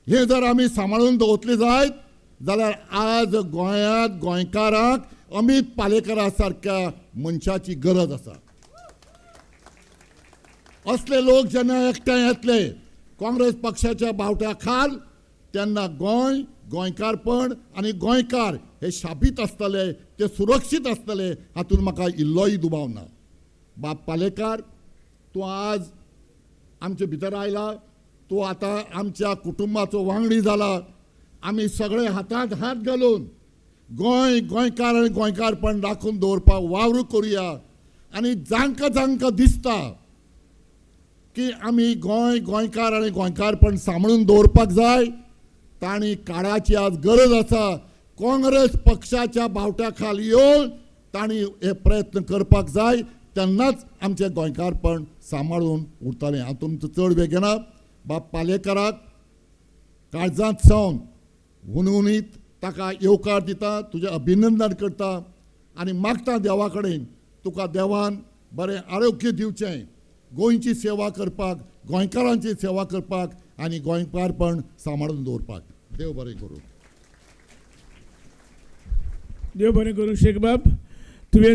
हें जर आमी सांबाळून दवरतले जायत जाल्यार आज गोंयांत गोंयकारांक अमित पालेकरा सारक्या मनशाची गरज आसा. असले लोक जेन्ना एकठांय येतले काँग्रेस पक्षाच्या बावट्या खाल, तेन्ना गोंय, गोंयकारपण आनी गोंयकार हे शाबीत आसतले, ते सुरक्षीत आसतले, हातूंत म्हाका इल्लोय दुबाव ना. बाब पालेकार, तूं आज आमचे भितर आयला, तूं आतां आमच्या कुटुंबाचो वांगडी जाला. आमी सगळे हातांत हात घालून गोंय, गोंयकार आनी गोंयकारपण राखून दवरपाक वावर करुया. आनी जांकां दिसता की आमी गोंय, गोंयकार आनी गोंयकारपण सांबाळून दवरपाक जाय, तांणी काळाची आज गरज आसा. काँग्रेस पक्षाच्या बावट्या खाल येवन तांणी हे प्रयत्न करपाक जाय, तेन्नाच आमचें गोंयकारपण सांबाळून उरतलें. हांव तुमचो चड वेळ घेना. बाब पालेकराक काळजांत सावन हुनहुनीत ताका येवकार दिता, तुजें अभिनंदन करता आनी मागता देवा कडेन तुका देवान बरें आरोग्य दिवचें, गोंयची सेवा करपाक, गोंयकारांची सेवा करपाक आनी गोंयकारपण सांबाळून दवरपाक. देव बरें करूं. देव बरें करूं. शेख बाब, तुवें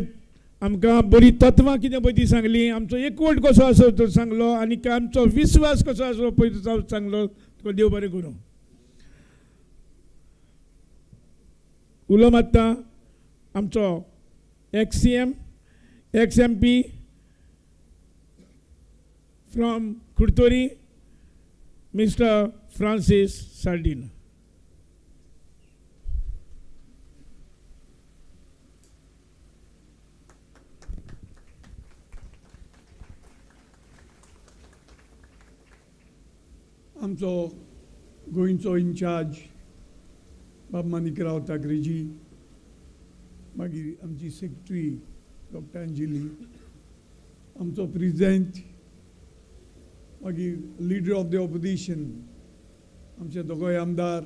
आमकां बरी तत्वां कितें पळय ती सांगली, आमचो एकवट कसो आसो तो सांगलो आनी आमचो विश्वास कसो आसलो पळय तो सांगलो. तुका देव बरें करूं. उलो मारता आमचो XCM, XMP from Curtorim, mister Francis Sardinha. आमचो गोंयचो इन्चार्ज बाब माणिकराव ठाकरेजी, मागीर आमची सेक्रेटरी डॉक्टर अंजली, आमचो प्रेसिडेंट, मागीर लिडर ऑफ द ऑपोजिशन आमचे दोगोय आमदार,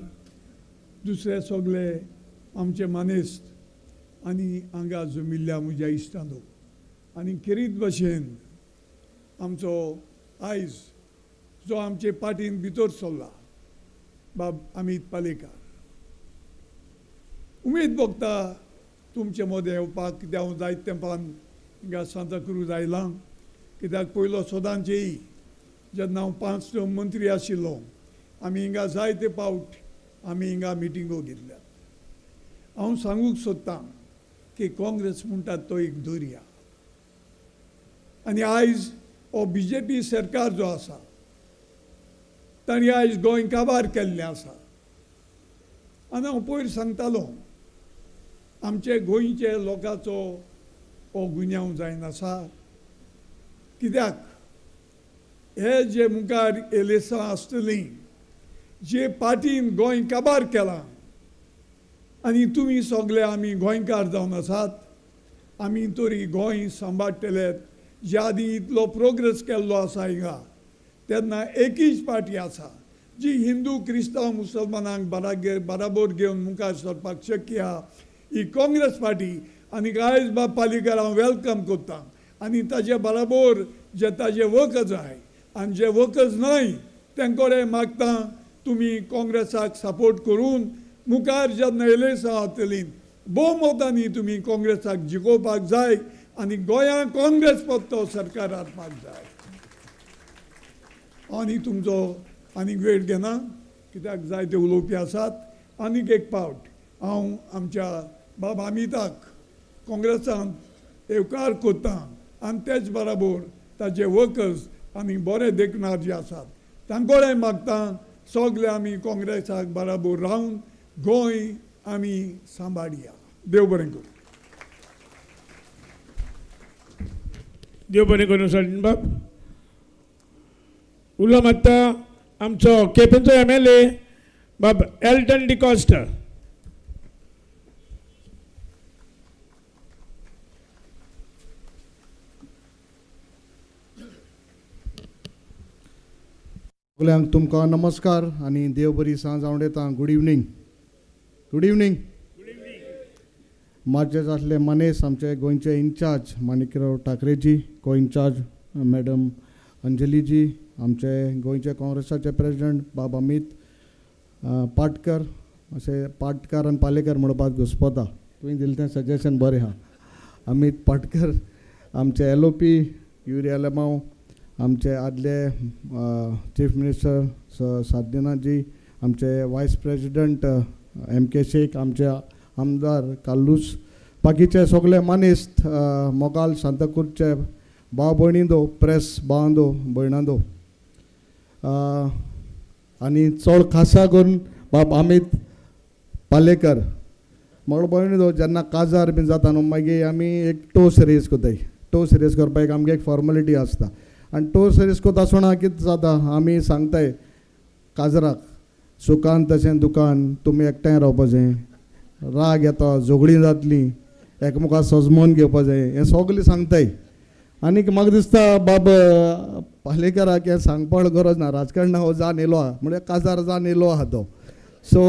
दुसरे सगळे आमचे मानेस्त आनी हांगा जमिल्ल्या म्हज्या इश्टांनो, आनी खेरीत भाशेन आमचो आयज जो आमचे पार्टीन भितर सरला बाब अमित पालेकर, उमेद भोगता तुमचे मदें येवपाक, कित्याक हांव जायते तेंपान हिंगा सांताक्रूज आयलां, कित्याक पयलो सदांचेय जेन्ना हांव 5 टर्म मंत्री आशिल्लो आमी हिंगा जायते फावट आमी हिंगा मिटिंगो घेतल्यात. हांव सांगूंक सोदतां की काँग्रेस म्हणटात तो एक दर्या, आनी आयज हो BJP सरकार जो आसा तांणी आयज गोंय काबार केल्लें आसा. आनी हांव पयर सांगतालो आमचे गोंयचे लोकांचो हो गुन्यांव जायन आसा, कित्याक हे जे मुखार इलेक्शनां आसतलीं, जे पार्टीन गोंय काबार केलां, आनी तुमी सगळे आमी गोंयकार जावन आसात, आमी तरी गोंय सांबाळटलेत. ज्या आदी इतलो प्रोग्रेस केल्लो आसा हिंगा, तेन्ना एकूच पार्टी आसा जी हिंदू क्रिस्तांव मुसलमानांक बराबर घेवन मुखार सरपाक शक्य आहा, ही काँग्रेस पार्टी. आनी आयज बाब पालेकर हांव वेलकम करतां, आनी ताजे बराबर जे ताजे वर्कर्स आहाय आनी जे वर्कर्स न्हय तेंकोडे मागता तुमी काँग्रेसाक सपोर्ट करून मुखार जेन्ना इलेक्शनां जातलीं भोवमतांनी तुमी काँग्रेसाक जिखोवपाक जाय आनी गोंयांत काँग्रेस पत्तो सरकार हाडपाक जाय. आनी तुमचो आनीक वेळ घेना, कित्याक जायते उलोवपी आसात. आनीक एक फावट हांव आमच्या बाब अमिताक काँग्रेसांत येवकार कोत्तां, आनी तेच बराबर ताजे वर्कर्स आनी बरे देखणार जे आसात तांकोडे मागता सगळे आमी काँग्रेसाक बराबर रावन गोंय आमी सांबाळया. देव बरें करूं. देव बरें करूं साळीन बाब. उलो मात्ता आमचो केपेंचो MLA बाब एल्टन डिकॉस्टा. सगल्यांक तुमकां नमस्कार आनी देव बरी सांज हांव उडयतां. Good evening. Good evening. माझे जातले मनेस आमचे गोंयचे इन्चार्ज माणिकराव ठाकरेजी, को इन्चार्ज मॅडम अंजलीजी, आमचे गोंयचे काँग्रेसाचे प्रेसिडेंट बाब अमित पाटकर, अशें पाटकर आनी पालेकर म्हणपाक घुस्पता, तुवें दिलें तें सजेशन बरें आहा. अमित पाटकर, आमचे LOP युरिया लेमांव, आमचे आदले चीफ मिनिस्टर साध्यनाथजी, आमचे वायस प्रेसिडेंट MK शेख, आमचे आमदार काल्लूस, बाकीचे सगळे मानेस्त, मोगाल सांताक्रूजचे भाव भयणींदो, प्रेस भावांदो भयणांदो, आनी चड खासा करून बाब अमित पालेकर मोगळ भयणींदो. जेन्ना काजार बीन जाता न्हू मागीर आमी एक टोस रेज कोताय. टोस रेज करपाक आमगे एक फॉर्मेलिटी आसता, आनी टोस रेज कोता आसतना कितें जाता आमी सांगताय काजराक सुखान तशें दुखान तुमी एकठांय रावपाचें, राग येता झगडीं जातलीं, एकामेकां सजमोन घेवपा जाय, हें सगलें सांगताय. आनीक म्हाका दिसता बाब पालेकराक हें सांगपाक गरज ना, राजकारणांत हो जावन येयलो आहा म्हणजे काजार जावन येयलो आहा तो. सो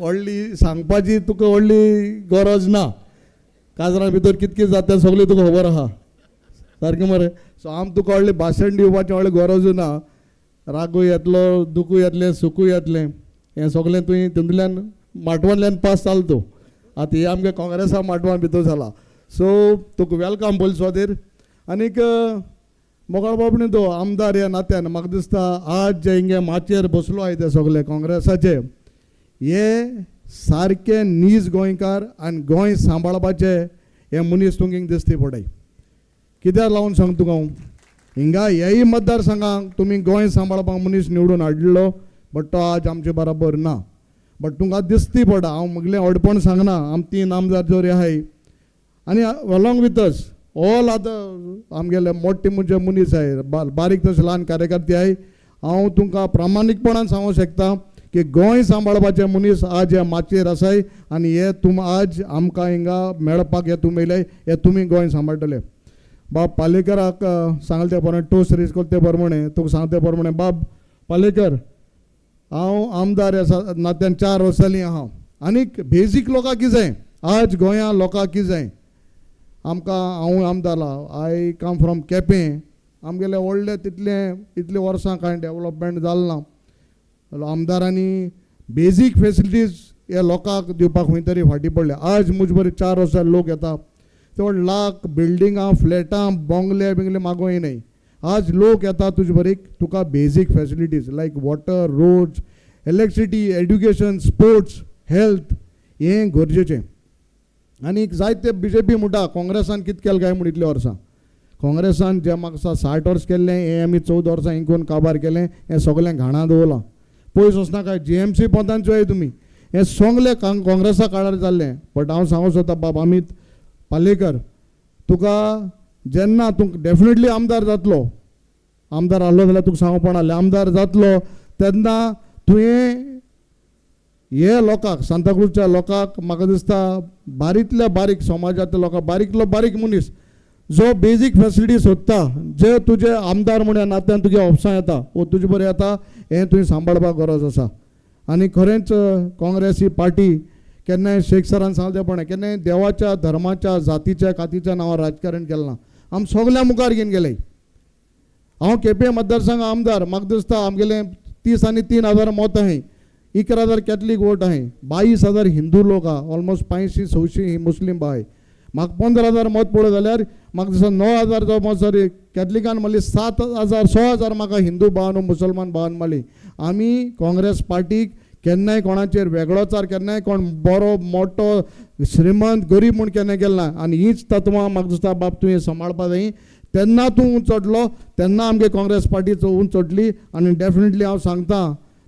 व्हडली सांगपाची तुका व्हडली गरज ना. काजरां भितर कितें जाता तें सगलें तुका खबर आहा, सारकें मरे. सो आम तुका व्हडलें भाशण दिवपाचें व्हडलें गरजूय ना. रागूय येतलो, दुखूय येतलें, सुखूय येतलें, हें सगलें तुवें तितूंतल्यान माटवांतल्यान पास जालो तूं. आतां हे आमगे काँग्रेसा माटवां भितर जाला. सो तुका वेलकम पयलीं स्वादेर. आनीक मोगाळ बाबणे तो आमदार ह्या नात्यान म्हाका दिसता आज जे हिंगे माचयेर बसलो आहाय ते सगळे काँग्रेसाचे, हे सारके नीज गोंयकार आनी गोंय सांबाळपाचे हे मनीस तुमकां दिसते पडय. कित्याक लागून सांग तुका हांव, हिंगा हेय मतदारसंघाक तुमी गोंय सांबाळपाक मनीस निवडून हाडलो, बट तो आज आमचे बराबर ना. बट तुमकां दिसती पडा, हांव म्हगलें व्हडपण सांगना, आम 3 आमदार जोरी आहाय आनी अलॉंग विथ अस ऑल आतां आमगेले मोठे म्हणजे मनीस आहाय, बारीक तशे ल्हान कार्यकर्ते आहाय. हांव तुमकां प्रामाणीकपणान सांगूंक शकता की गोंय सांबाळपाचे मनीस आज ह्या माचयेर आसाय आनी हे तुम आज आमकां हिंगा मेळपाक हे तुमी येयले, हे तुमी गोंय सांबाळटले. बाब पालेकराक सांगले ते प्रमाणे टोस्ट रेज केलो ते प्रमाणे तुका सांगले ते प्रमाणे बाब पालेकर हांव आमदार आसा नात्यान 4 वर्सांनी आहा आनीक बेजीक लोकांक कितें जाय आज गोंया लोकांक कितें जाय आमकां हांव आमदार आय कम फ्रॉम केपें आमगेले व्हडले इतले वर्सां कांय डेवलपमेंट जालें ना आमदारांनी बेजीक फेसिलिटीज हे लोकांक दिवपाक खंय तरी फाटीं पडले. आज मुज बरे 4 वर्सां लोक येता ते लाख बिल्डिंगां फ्लॅटां बंगले बिंगले मागों येनाय. आज लोक येता तुजे बरेक तुका basic facilities like water roads electricity education sports health हें गरजेचें. आनी जायते BJP म्हणटा काँग्रेसान कितें केलें काय म्हूण इतल्या वर्सां काँग्रेसान जें म्हाका 60 वर्स केल्लें हें आमी 14 वर्सां इंकून काबार केलें हें सगळें घाणां दवरलां. पयस वचना काय GMC पंतान चोय तुमी हें सगळें काँग्रेसा काळार जाल्लें. बट हांव सांगूंक सोदता बाब अमित पालेकर तुका जेन्ना तूं डेफिनेटली आमदार जातलो आमदार आहलो जाल्यार तुका सांगूंक पडना आमदार जातलो तेन्ना तुवें हे लोकांक सांताक्रूजच्या लोकांक म्हाका दिसता बारीकल्या बारीक समाजांतल्या लोकांक बारीकलो बारीक मनीस जो बेजीक फेसिलिटी सोदता जे तुजे आमदार म्हणून नात्यान तुगे ऑफिसां येता वो तुजे बरें येता हें तुवें सांबाळपाक गरज आसा. आनी खरेंच काँग्रेस ही पार्टी केन्नाय शेख सरान सांगलें पण केन्नाय देवाच्या धर्माच्या जातीच्या कातीच्या नांवार राजकारण केलें ना. आम सगल्या मुखार घेवन गेले. हांव केपें मतदारसंघ आमदार म्हाका दिसता आमगेले 30 आनी 3,000 मत आहाय 11,000 कॅथलीक वोट आहाय 22,000 हिंदू लोक आहा ऑलमोस्ट 500-600 ही मुस्लीम आहाय. म्हाका 15,000 मत पडले जाल्यार म्हाका दिसता 9,000 जो मत सॉरी कॅथलिकान मारली 7,000 6,000 म्हाका हिंदू भावान मुसलमान भावान मारली. आमी काँग्रेस पार्टीक केन्नाय कोणाचेर वेगळोचार केन्नाय कोण बरो मोठो श्रीमंत गरीब म्हूण केन्नाय केलें ना. आनी हीच तत्वां म्हाका दिसता बाब तुवें सांबाळपा जाय. तेन्ना तूं उंच चडलो तेन्ना आमगे काँग्रेस पार्टी उंच चडली. आनी डेफिनेटली हांव सांगता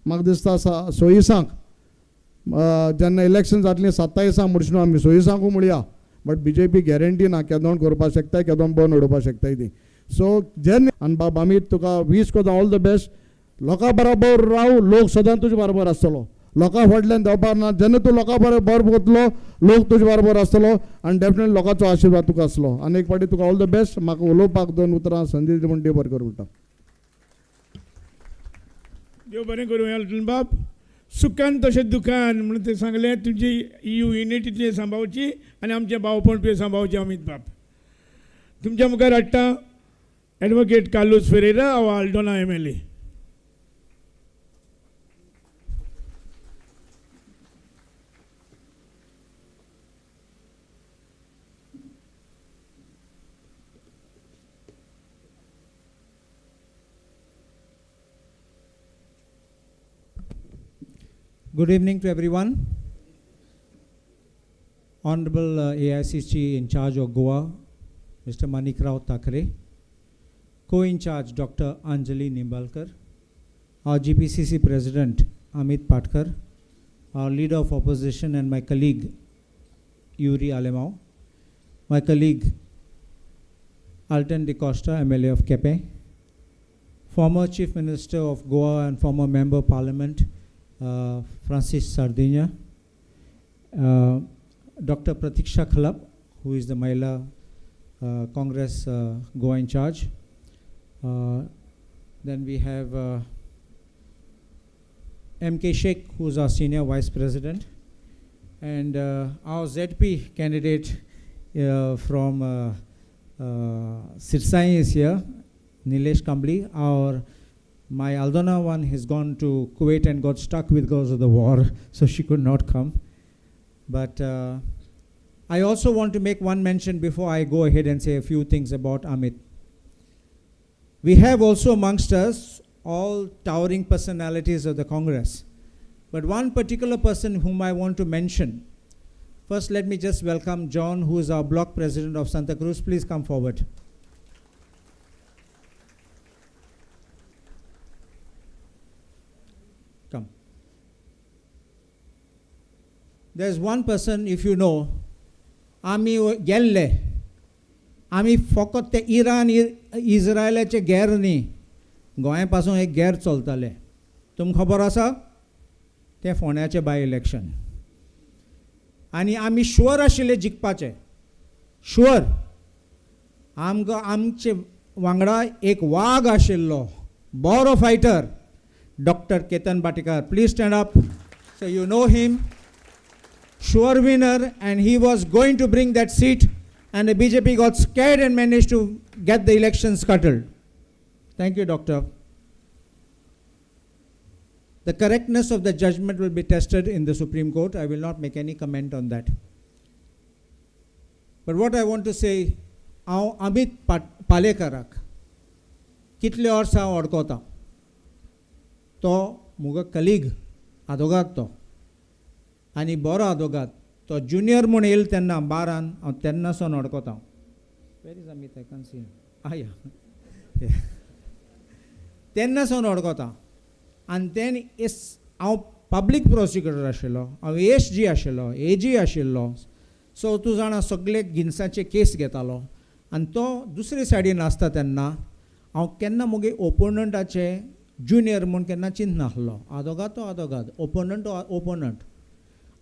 म्हाका दिसता 26 जेन्ना इलेक्शन जातलीं 27 म्हणून आमी 26 म्हणया. बट BJP गॅरंटी ना केदोन करपाक शकताय केदोन बंद उडोवपाक शकताय ती. सो जेन्ना आनी बाब आमी तुका वीश कोता ऑल द बेस्ट. लोकां बरोबर राव लोक सदां तुजे बरोबर आसतलो. लोकां फाटल्यान देंवपाक ना. जेन्ना तूं लोकां बरोबर वतलो लोक तुजे बरोबर आसतलो आनी डेफिनेटली लोकांचो आशिर्वाद तुका आसलो. आनी एक फावटी तुका ऑल द बेस्ट. म्हाका उलोवपाक 2 उतरां संदी दिवं म्हणून देव बरें करूं म्हणटा. देव बरें करूं एल्टन बाब. सुखान तशें दुखान म्हणून ते सांगलें तुजी युनिटी तुवें सांबाळची आनी आमचें भावपण तुवें सांबाळचें अमित बाब. तुमच्या मुखार हाडटा एडवोकेट कार्लोस फेरेरा वा आल्डोना MLA. Good evening to everyone. Honorable AICC in charge of Goa, Mr. Manikrao Thakre, co-in charge Dr. Anjali Nimbalkar, our GPCC President Amit Patkar, our leader of opposition and my colleague Yuri Alemao, my colleague Alton De Costa, MLA of Kepe, former Chief Minister of Goa and former Member of Parliament Francis Sardina, Dr. Pratiksha Khalap, who is the Mahila Congress Goa in charge. Then we have MK Sheikh, who is our Senior Vice President, and our ZP candidate from Sirsai is here, Nilesh Kambli. My Aldona one has gone to Kuwait and got stuck because of the war, so she could not come. But I also want to make one mention before I go ahead and say a few things about Amit. We have also amongst us all towering personalities of the Congress. But one particular person whom I want to mention. First, let me just welcome John, who is our block president of Santa Cruz. Please come forward. Come. There's one person, if you know, आमी गेल्ले आमी फकत ते इरान इज्रायलाचे गॅर न्ही गोंया पासून एक गॅर चलताले तुमकां खबर आसा तें फोंड्याचें बाय इलेक्शन आनी आमी शुअर आशिल्ले जिखपाचे शुअर आमचे वांगडा एक वाग आशिल्लो बरो fighter doctor Ketan Bhatikar please stand up so you know him sure winner and he was going to bring that seat and the BJP got scared and managed to get the election scuttled. Thank you, doctor. The correctness of the judgment will be tested in the Supreme Court. I will not make any comment on that. But what I want to say, हांव अमित पालेकराक कितले वर्स हांव वळखता तो मुगो colleague आदोगाद तो आनी बरो आदोगाद तो जुनियर म्हूण येयलो तेन्ना बारान हांव तेन्नासून वळखता where is Amit I can see या तेन्नासून वळखता आनी तेन हांव पब्लीक प्रोसिक्युटर आशिल्लो हांव ASG आशिल्लो AG आशिल्लो सो तूं जाणा सगळे गिन्साचे केस घेतालो आनी तो दुसरे सायडीन आसता तेन्ना हांव केन्ना मुगे ओपोनंटाचे जुनियर म्हूण केन्ना चिंत नासलो आदोगाद तो आदोगाद ओपोनंट तो ओपोनंट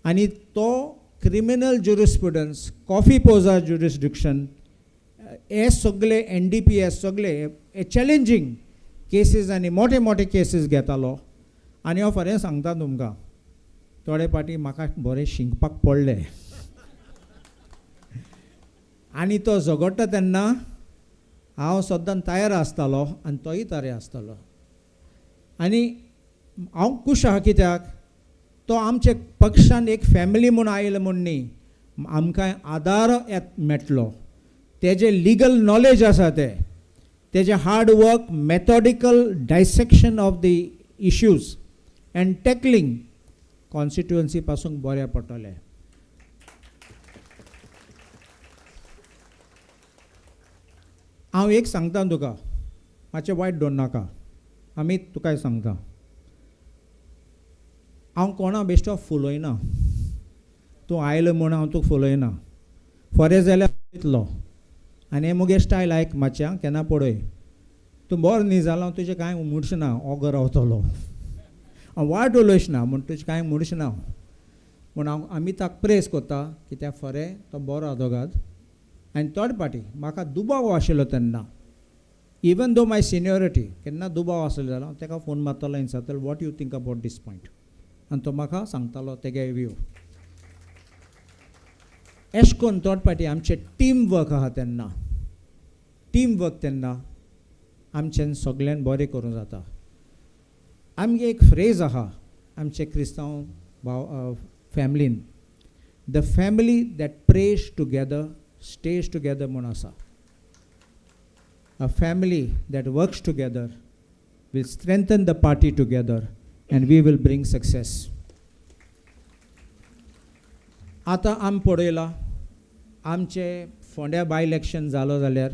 आनी तो क्रिमिनल ज्युरिस्प्रुडन्स कॉफी पोजा ज्युरिस्डिक्शन हे सगळे NDPS सगळे हे चॅलेंजींग केसीस आनी मोठे मोठे केसीस घेतालो आनी हांव खरें सांगता तुमकां थोडे पाटी म्हाका बरें शिंकपाक पडले आनी तो झगडटा तेन्ना हांव सद्दां तयार आसतालो आनी तोय तयार आसतालो आनी हांव खूश आहा कित्याक तो आमचे पक्षान एक फॅमिली म्हूण आयलो म्हूण न्ही आमकां आदार मेळटलो तेजे लिगल नॉलेज आसा तेजे hard work methodical dissection of the issues and tackling constituency पासून बरें पडटलें हांव एक सांगता तुका मातशें वायट धर नाका अमित तुकाय सांगता हांव कोणा बेश्टो फुलयना तूं आयलो म्हूण हांव तुका फुलयना फॉर जाल्यार वयतलो आनी हें मुगे स्टायल आयक मातशें आं केन्ना पळय तूं बरो न्ही जालो हांव तुजें कांय म्हणचें ना ओगो रावतलो हांव वायट उलयचना म्हूण तुजें कांय म्हणचें ना म्हूण हांव अमिताक प्रेस करता कित्याक फरें तो बरो आदोगाद आनी थोडे पाटी म्हाका दुबाव आशिल्लो तेन्ना इवन दो माय सिनियरिटी केन्ना दुबाव आसलो जाल्यार हांव ताका फोन मारतालो आनी सांगतालो what you think about this point आनी तो म्हाका सांगतालो तेगे व्यू एश कोन्न थोडे पाटी आमचें टीम वर्क आहा तेन्ना टीम वर्क तेन्ना आमच्यान सगळ्यान बरें करूं जाता आमगे एक फ्रेज आहा आमचे क्रिस्तांव भाव फॅमिलीन the family that prays together stays together म्हूण आसा a family that works together will strengthen the party together and we will bring success आतां आमी पळयलां आमचे फोंड्या बाय इलेक्शन जालो जाल्यार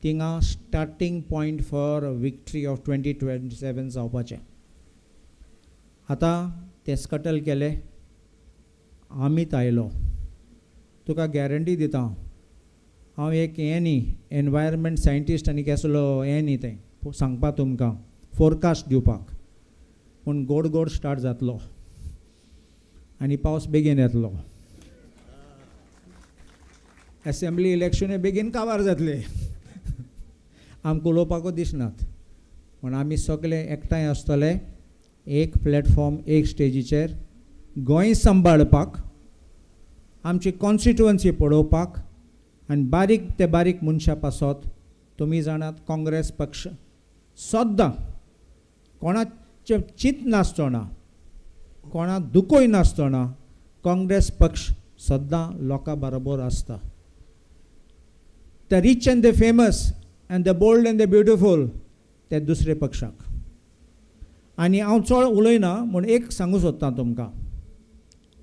थिंगा starting point for victory of 2027 जावपाचें आतां तें स्कटल केलें अमित आयलो तुका गॅरंटी दिता हांव एक हें न्ही एनवायरमेंट सायंटिस्ट आनी कसलो हें न्ही तें सांगपा तुमकां फोरकास्ट दिवपाक पूण गोड गोड स्टार्ट जातलो आनी पावस बेगीन येतलो असेंब्ली इलेक्शनूय बेगीन काबार जातले आमकां उलोवपाकूच दिसनात पूण आमी सगळे एकठांय आसतले एक प्लॅटफॉर्म एक स्टेजीचेर गोंय सांबाळपाक आमची कॉन्स्टिट्युएन्सी पळोवपाक आनी बारीक ते बारीक मनशां पासत तुमी जाणात काँग्रेस पक्ष सद्दां कोणाचे चिंत नासतना कोणा दुखोय नासतना काँग्रेस पक्ष सद्दां लोकां बरोबर आसता the rich and the famous and the bold and the beautiful ते दुसरे पक्षाक आनी हांव चड उलयना म्हूण एक सांगूं सोदतां तुमकां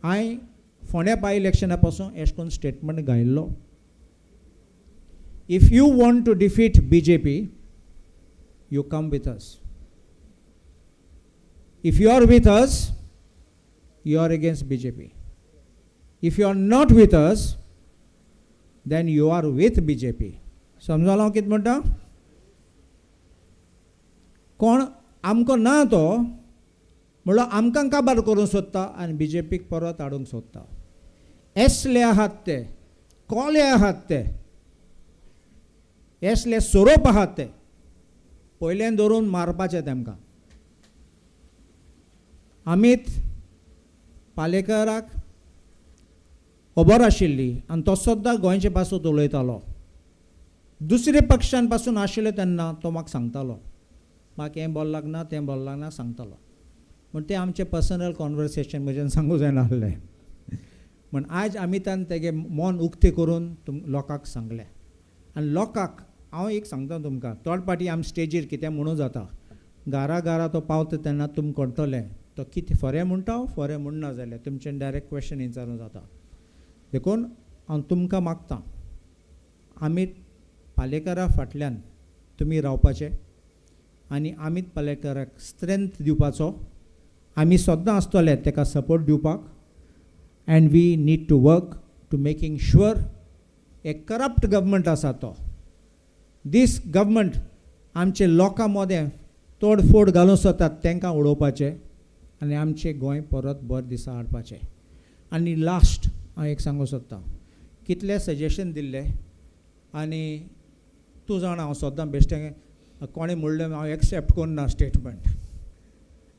हांवें फोंड्या बाय इलेक्शना पासून एश कोन्न स्टेटमेंट घायिल्लो if you want to defeat BJP you come with us if you are with us you are against BJP if you are not with us then you are with BJP समजलो हांव कितें म्हणटा कोण आमकां ना तो म्हणलो आमकां काबार करूंक सोदता आनी BJPक परत हाडूंक सोदता. एसले आहात ते, कोले आहात ते, एसले सोरोप आहात ते, पयल्यान धरून मारपाचे तेमकां. अमित पालेकराक खबर आशिल्ली आनी तो सुद्दां गोंयचे पासून उलयतालो. दुसरे पक्षां पासून आशिल्ले तेन्ना तो म्हाका सांगतालो, म्हाका हें बरें लागना तें बरें लागना सांगतालो. म्हण तें आमचें पर्सनल कॉन्वर्सेशन म्हज्यान सांगूं जायना आसलें. म्हण आयज अमितान तेगे मन उक्तें करून लोकांक सांगलें. आनी लोकांक हांव एक सांगता तुमकां, थोड पाटी आमी स्टेजीर कितें म्हणूं जाता, घरा घरा तो पावता तेन्ना तुमकां कळटलें तो कितें फरें म्हणटा फरें म्हणना जाल्यार तुमचें डायरेक्ट क्वेश्चन विचारूं जाता. देखून हांव तुमकां मागतां, अमित पालेकरा फाटल्यान तुमी रावपाचें आनी अमित पालेकराक स्ट्रेंथ दिवपाचो. आमी सद्दां आसतले ताका सपोर्ट दिवपाक. And we need to work to making sure a corrupt government आसा तो, दीस गव्हर्मेंट आमचे लोकां मदें तोडफोड घालूंक सोदतात तांकां उडोवपाचें आनी आमचें गोंय परत बरें दिसा हाडपाचें. आनी लास्ट हांव एक सांगूंक सोदतां, कितले सजेशन दिल्ले आनी तूं जाणा हांव सद्दां बेश्टें कोणें म्हणलें हांव एक्सेप्ट करना स्टेटमेंट.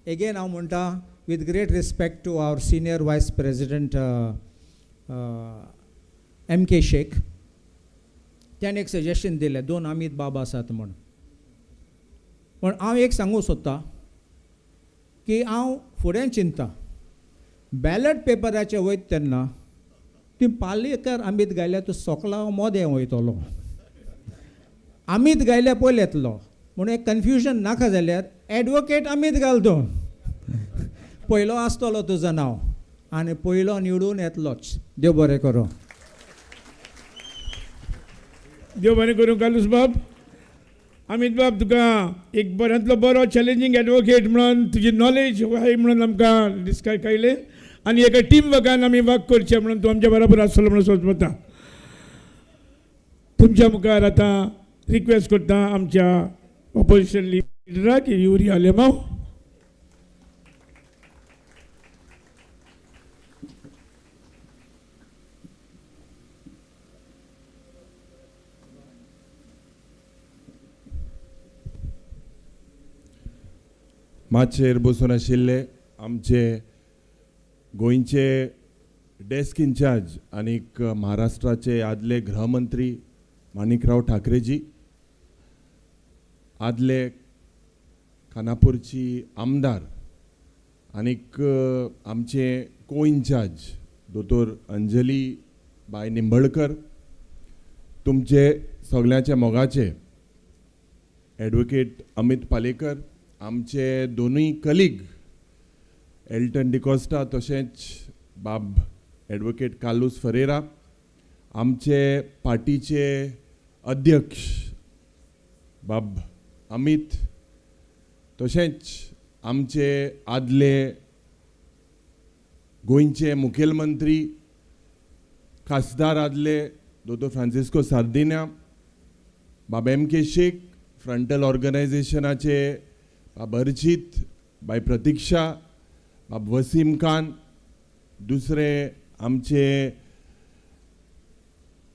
एगेन हांव म्हणटा with great respect to our senior vice president MK Sheikh, त्याने एक सजेशन दिलें, 2 अमित बाब आसात म्हण. पण हांव एक सांगूंक सोदतां की हांव फुडें चिंता, बॅलट पेपराचेर वयता तेन्ना ती पालेकर अमित गायल्यार तूं सोकला मोदें वयतलो, अमित गायल्यार पयलीं येतलो. म्हणून एक कन्फ्युजन नाका जाल्यार एडवोकेट अमित घाल तूं. पयलो आसतलो तुजो नांव आनी पयलो निवडून येतलोच. देव बरें करूं. देव बरें करूं कालूस बाब. अमित बाब, तुका एक बऱ्यांतलो बरो चॅलेंजींग एडवोकेट म्हणून तुजी नॉलेज हाय म्हणून आमकां डिस्काय कळ्ळें आनी एका टीम वर्कान आमी वर्क करचें म्हणून तूं आमच्या बरोबर आसतलो म्हणून सोदता. तुमच्या मुखार आतां रिक्वेस्ट करता आमच्या ऑपोजिशन लिडराक युरी आलेमाव. माचयेर बसून आशिल्ले आमचे गोंयचे डेस्क इन्चार्ज आनीक महाराष्ट्राचे आदले गृहमंत्री माणिकराव ठाकरेजी, आदले खानापूरची आमदार आनीक आमचे को इन्चार्ज दोतोर अंजली बाय निंबळकर, तुमचे सगळ्याचे मोगाचे एडवोकेट अमित पालेकर, आमचे दोनूय कलीग एल्टन डिकोस्टा तशेंच बाब एडवोकेट कार्लोस फरेरा, आमचे पार्टीचे अध्यक्ष बाब अमित, तशेंच आमचे आदले गोंयचे मुखेलमंत्री खासदार आदले दोतोर फ्रांसिस्को सार्दिन्या, बाब MK शेख, फ्रंटल ऑर्गनायझेशनाचे बाब अर्जित, बाय प्रतीक्षा, बाब वसीम खान, दुसरे आमचे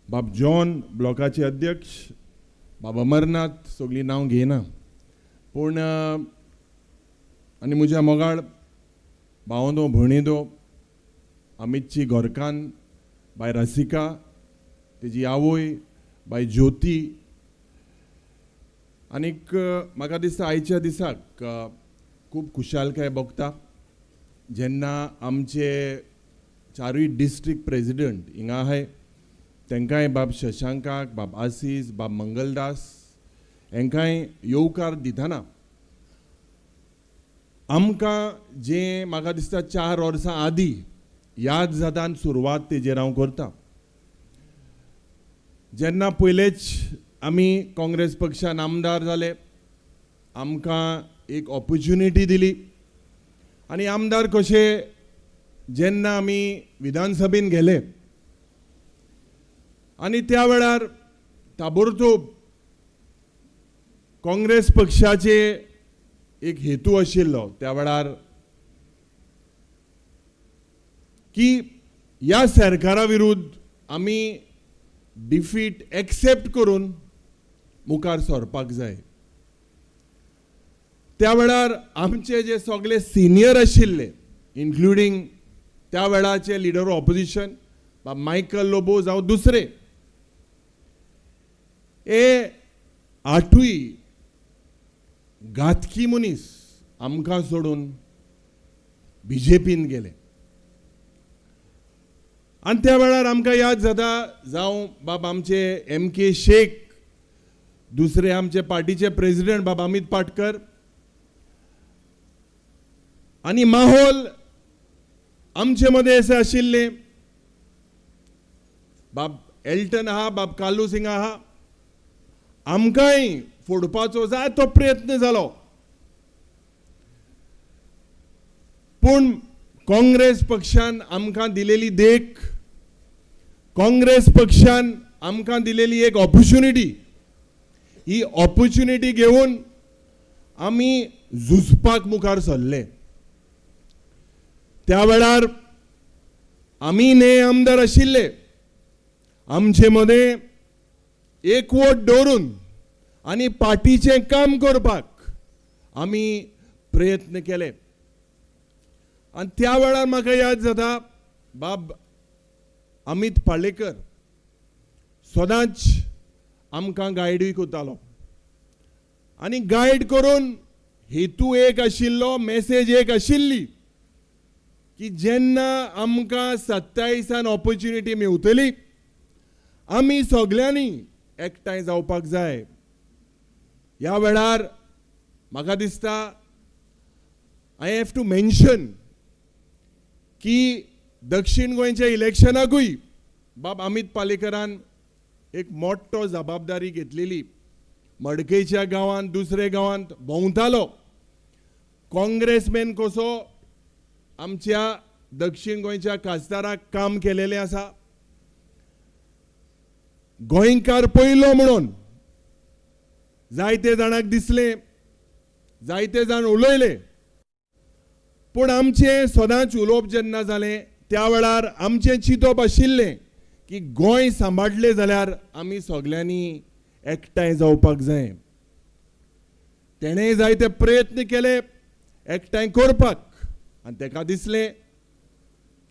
बाब जॉन ब्लॉकाचे अध्यक्ष बाब अमरनाथ, सगळीं नांव घेयना पूण आनी म्हज्या मोगाळ भावंदो भयणीदो अमितची घोरकान बाय रसिका, तेजी आवय बाय ज्योती, आनीक म्हाका दिसता आयच्या दिसाक खूब खुशालकाय भोगता जेन्ना आमचे 4 डिस्ट्रिक्ट प्रेसिडेंट हिंगा आहाय, तांकांय बाब शशांकाक, बाब आसीस, बाब मंगलदास हांकांय येवकार दितना आमकां जें म्हाका दिसता 4 वर्सां आदीं याद जाता आनी सुरवात तेजेर हांव करता. जेन्ना पयलेच आमी काँग्रेस पक्षान आमदार जाले, आमकां एक ऑपॉर्च्युनिटी दिली आनी आमदार कशे जेन्ना आमी विधानसभेन गेले आनी त्या वेळार ताबडतोब काँग्रेस पक्षाचे एक हेतू आशिल्लो, त्या वेळार की ह्या सरकारा विरुद्ध आमी डिफीट एक्सेप्ट करून मुखार सरपाक जाय. त्या वेळार आमचे जे सगळे सिनियर आशिल्ले इन्क्लुडींग त्या वेळाचे लिडर ऑपोजिशन मायकल लोबो जावं दुसरे हे आठूय घातकी मनीस आमकां सोडून बीजेपीन गेले. आणि त्या वेळार आमकां याद जाता जावं बाब आमचे MK शेख, दुसरे आमचे पार्टीचे प्रेसिडेंट बाब अमित पाटकर, आणि माहोल आमचे मध्ये असे आशिल्ले बाब एल्टन आहा, बाब कालू सिंग आहा, आमकांय फोडपाचो जाय तो प्रयत्न जालो. पूण काँग्रेस पक्षान आमकां दिलेली देख, काँग्रेस पक्षान आमकां दिलेली एक ऑपॉर्च्युनिटी, ही ऑपॉर्च्युनिटी घेवन आमी झुजपाक मुखार सरले. त्या वेळार आमी ने आमदार आशिल्ले, आमचे मध्ये एकवट दवरून आणि पार्टीचे काम करपाक आमी प्रयत्न केले. आणि त्या वेळार म्हाका याद जाता बाब अमित पालेकर सदांच आमकां गायडूय करतालो. आणि गायड करून हेतू एक आशिल्लो, मेसेज एक आशिल्ली की जेन्ना आमकां 27 ऑपॉर्च्युनिटी मेवतली आमी सगळ्यांनी एकठांय जावपाक जाय. ह्या वेळार म्हाका दिसता आय हॅव टू मेन्शन की दक्षिण गोंयच्या इलेक्शनाकूय बाब अमित पालेकरान एक मोठो जबाबदारी घेतलेली. मडकेच्या गांवांत दुसरे गांवांत भोंवतालो, काँग्रेसमॅन कसो आमच्या दक्षिण गोंयच्या खासदाराक काम केलेलें आसा. गोंयकार पयलो म्हणून जायते जाणांक दिसले, जायते जाण उलयले, पूण आमचे सदांच उलोवप जेन्ना जालें त्या वेळार आमचें चिंतप आशिल्लें की गोंय सांबाळलें जाल्यार आमी सगळ्यांनी एकठांय जावपाक जाय. तेणें जायते प्रयत्न केले एकठांय करपाक, आनी ताका दिसलें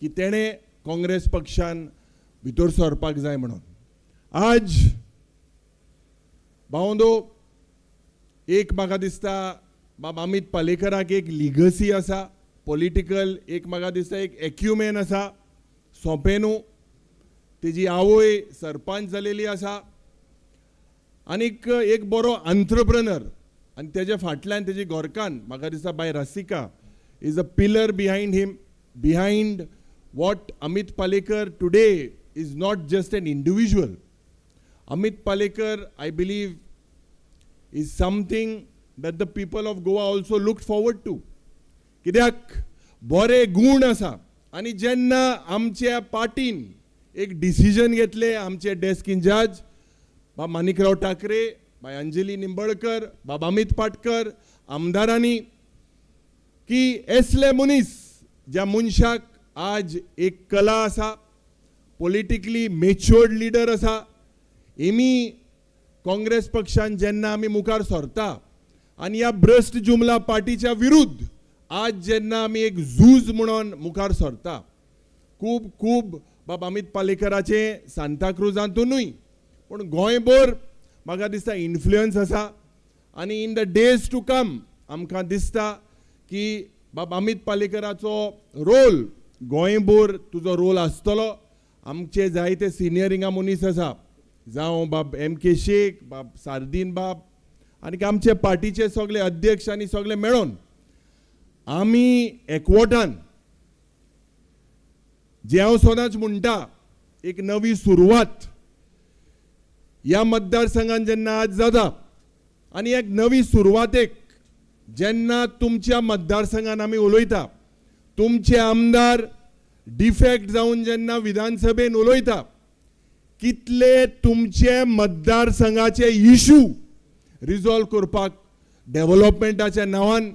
की तेणें काँग्रेस पक्षान भितर सरपाक जाय म्हणून. आज भावंदो एक म्हाका दिसता बाब अमित पालेकराक एक लिगसी आसा, पॉलिटिकल एक म्हाका दिसता एक एक्युमेन आसा, सोंपें न्हू. तेजी आवय सरपंच जालेली आसा, आनीक एक बरो एंटरप्रेनर, आनी तेजे फाटल्यान तेजी घोरकान म्हाका दिसता बाय Rasika is a pillar behind him, behind what Amit Palekar today is not just an individual. Amit Palekar, I believe, is something that the people of Goa also looked forward to. कित्याक बरे गुण आसा. आनी जेन्ना आमच्या पार्टीन एक डिसिजन घेतले, आमचे डेस्क इंचार्ज बाब माणिकराव ठाकरे, बाय अंजली निंबळकर, बाब अमित पाटकर, आमदारांनी, की असले मनीस ज्या मनशाक आज एक कला आसा, पॉलिटिकली मेच्युअर्ड लीडर आसा, एमी काँग्रेस पक्षान जेन्ना आमी मुखार सरता आनी ह्या भ्रश्ट जुमला पार्टीच्या विरुद्ध आज जेन्ना आमी एक झूज म्हणून मुखार सरता, खूब खूब बाब अमित पालेकराचे सांताक्रुजांतूनय पूण गोंयभर म्हाका दिसता इन्फ्लुयन्स आसा. आनी in the days to come आमकां दिसता की बाब अमित पालेकराचो रोल गोंयभर तुजो रोल आसतलो. आमचे जायते सिनियर हिंगा मनीस आसा, जावं बाब MK शेख, बाब सारदीन बाब, आनी आमचे पार्टीचे सगळे अध्यक्ष आनी सगळे मेळोन आमी एकवटान जे हांव सदांच म्हणटा एक नवी सुरवात ह्या मतदारसंघान जेन्ना आज जाता, आनी एक नवी सुरवातेक जेन्ना तुमच्या मतदारसंघान आमी उलयता, तुमचे आमदार डिफेक्ट जावन जेन्ना विधानसभेन उलयता, कितले तुमचे मतदारसंघाचे इशू रिजॉल्व करपाक डेव्हलपमेंटाच्या नांवान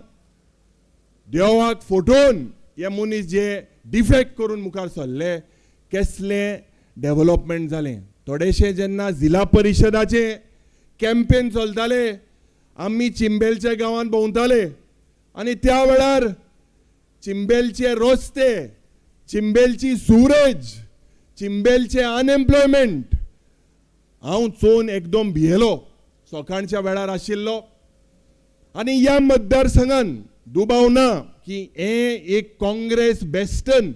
देवाक फटोवन हे मनीस जे डिफेक्ट करून मुखार सरले कसलें डेव्हलपमेंट जालें. थोडेशे जेन्ना जिल्हा परिशदाचे कॅम्पेन चलताले आमी चिंबेलच्या गांवांत भोंवताले आनी त्या वेळार चिंबेलचे रस्ते, चिंबेलची सुरेज, चिंबेलचे अनएम्प्लॉयमेंट हांव चोवन एकदम भियेलो. सकाळच्या वेळार आशिल्लो आनी ह्या मतदारसंघान दुबाव ना की हे एक काँग्रेस बेस्टन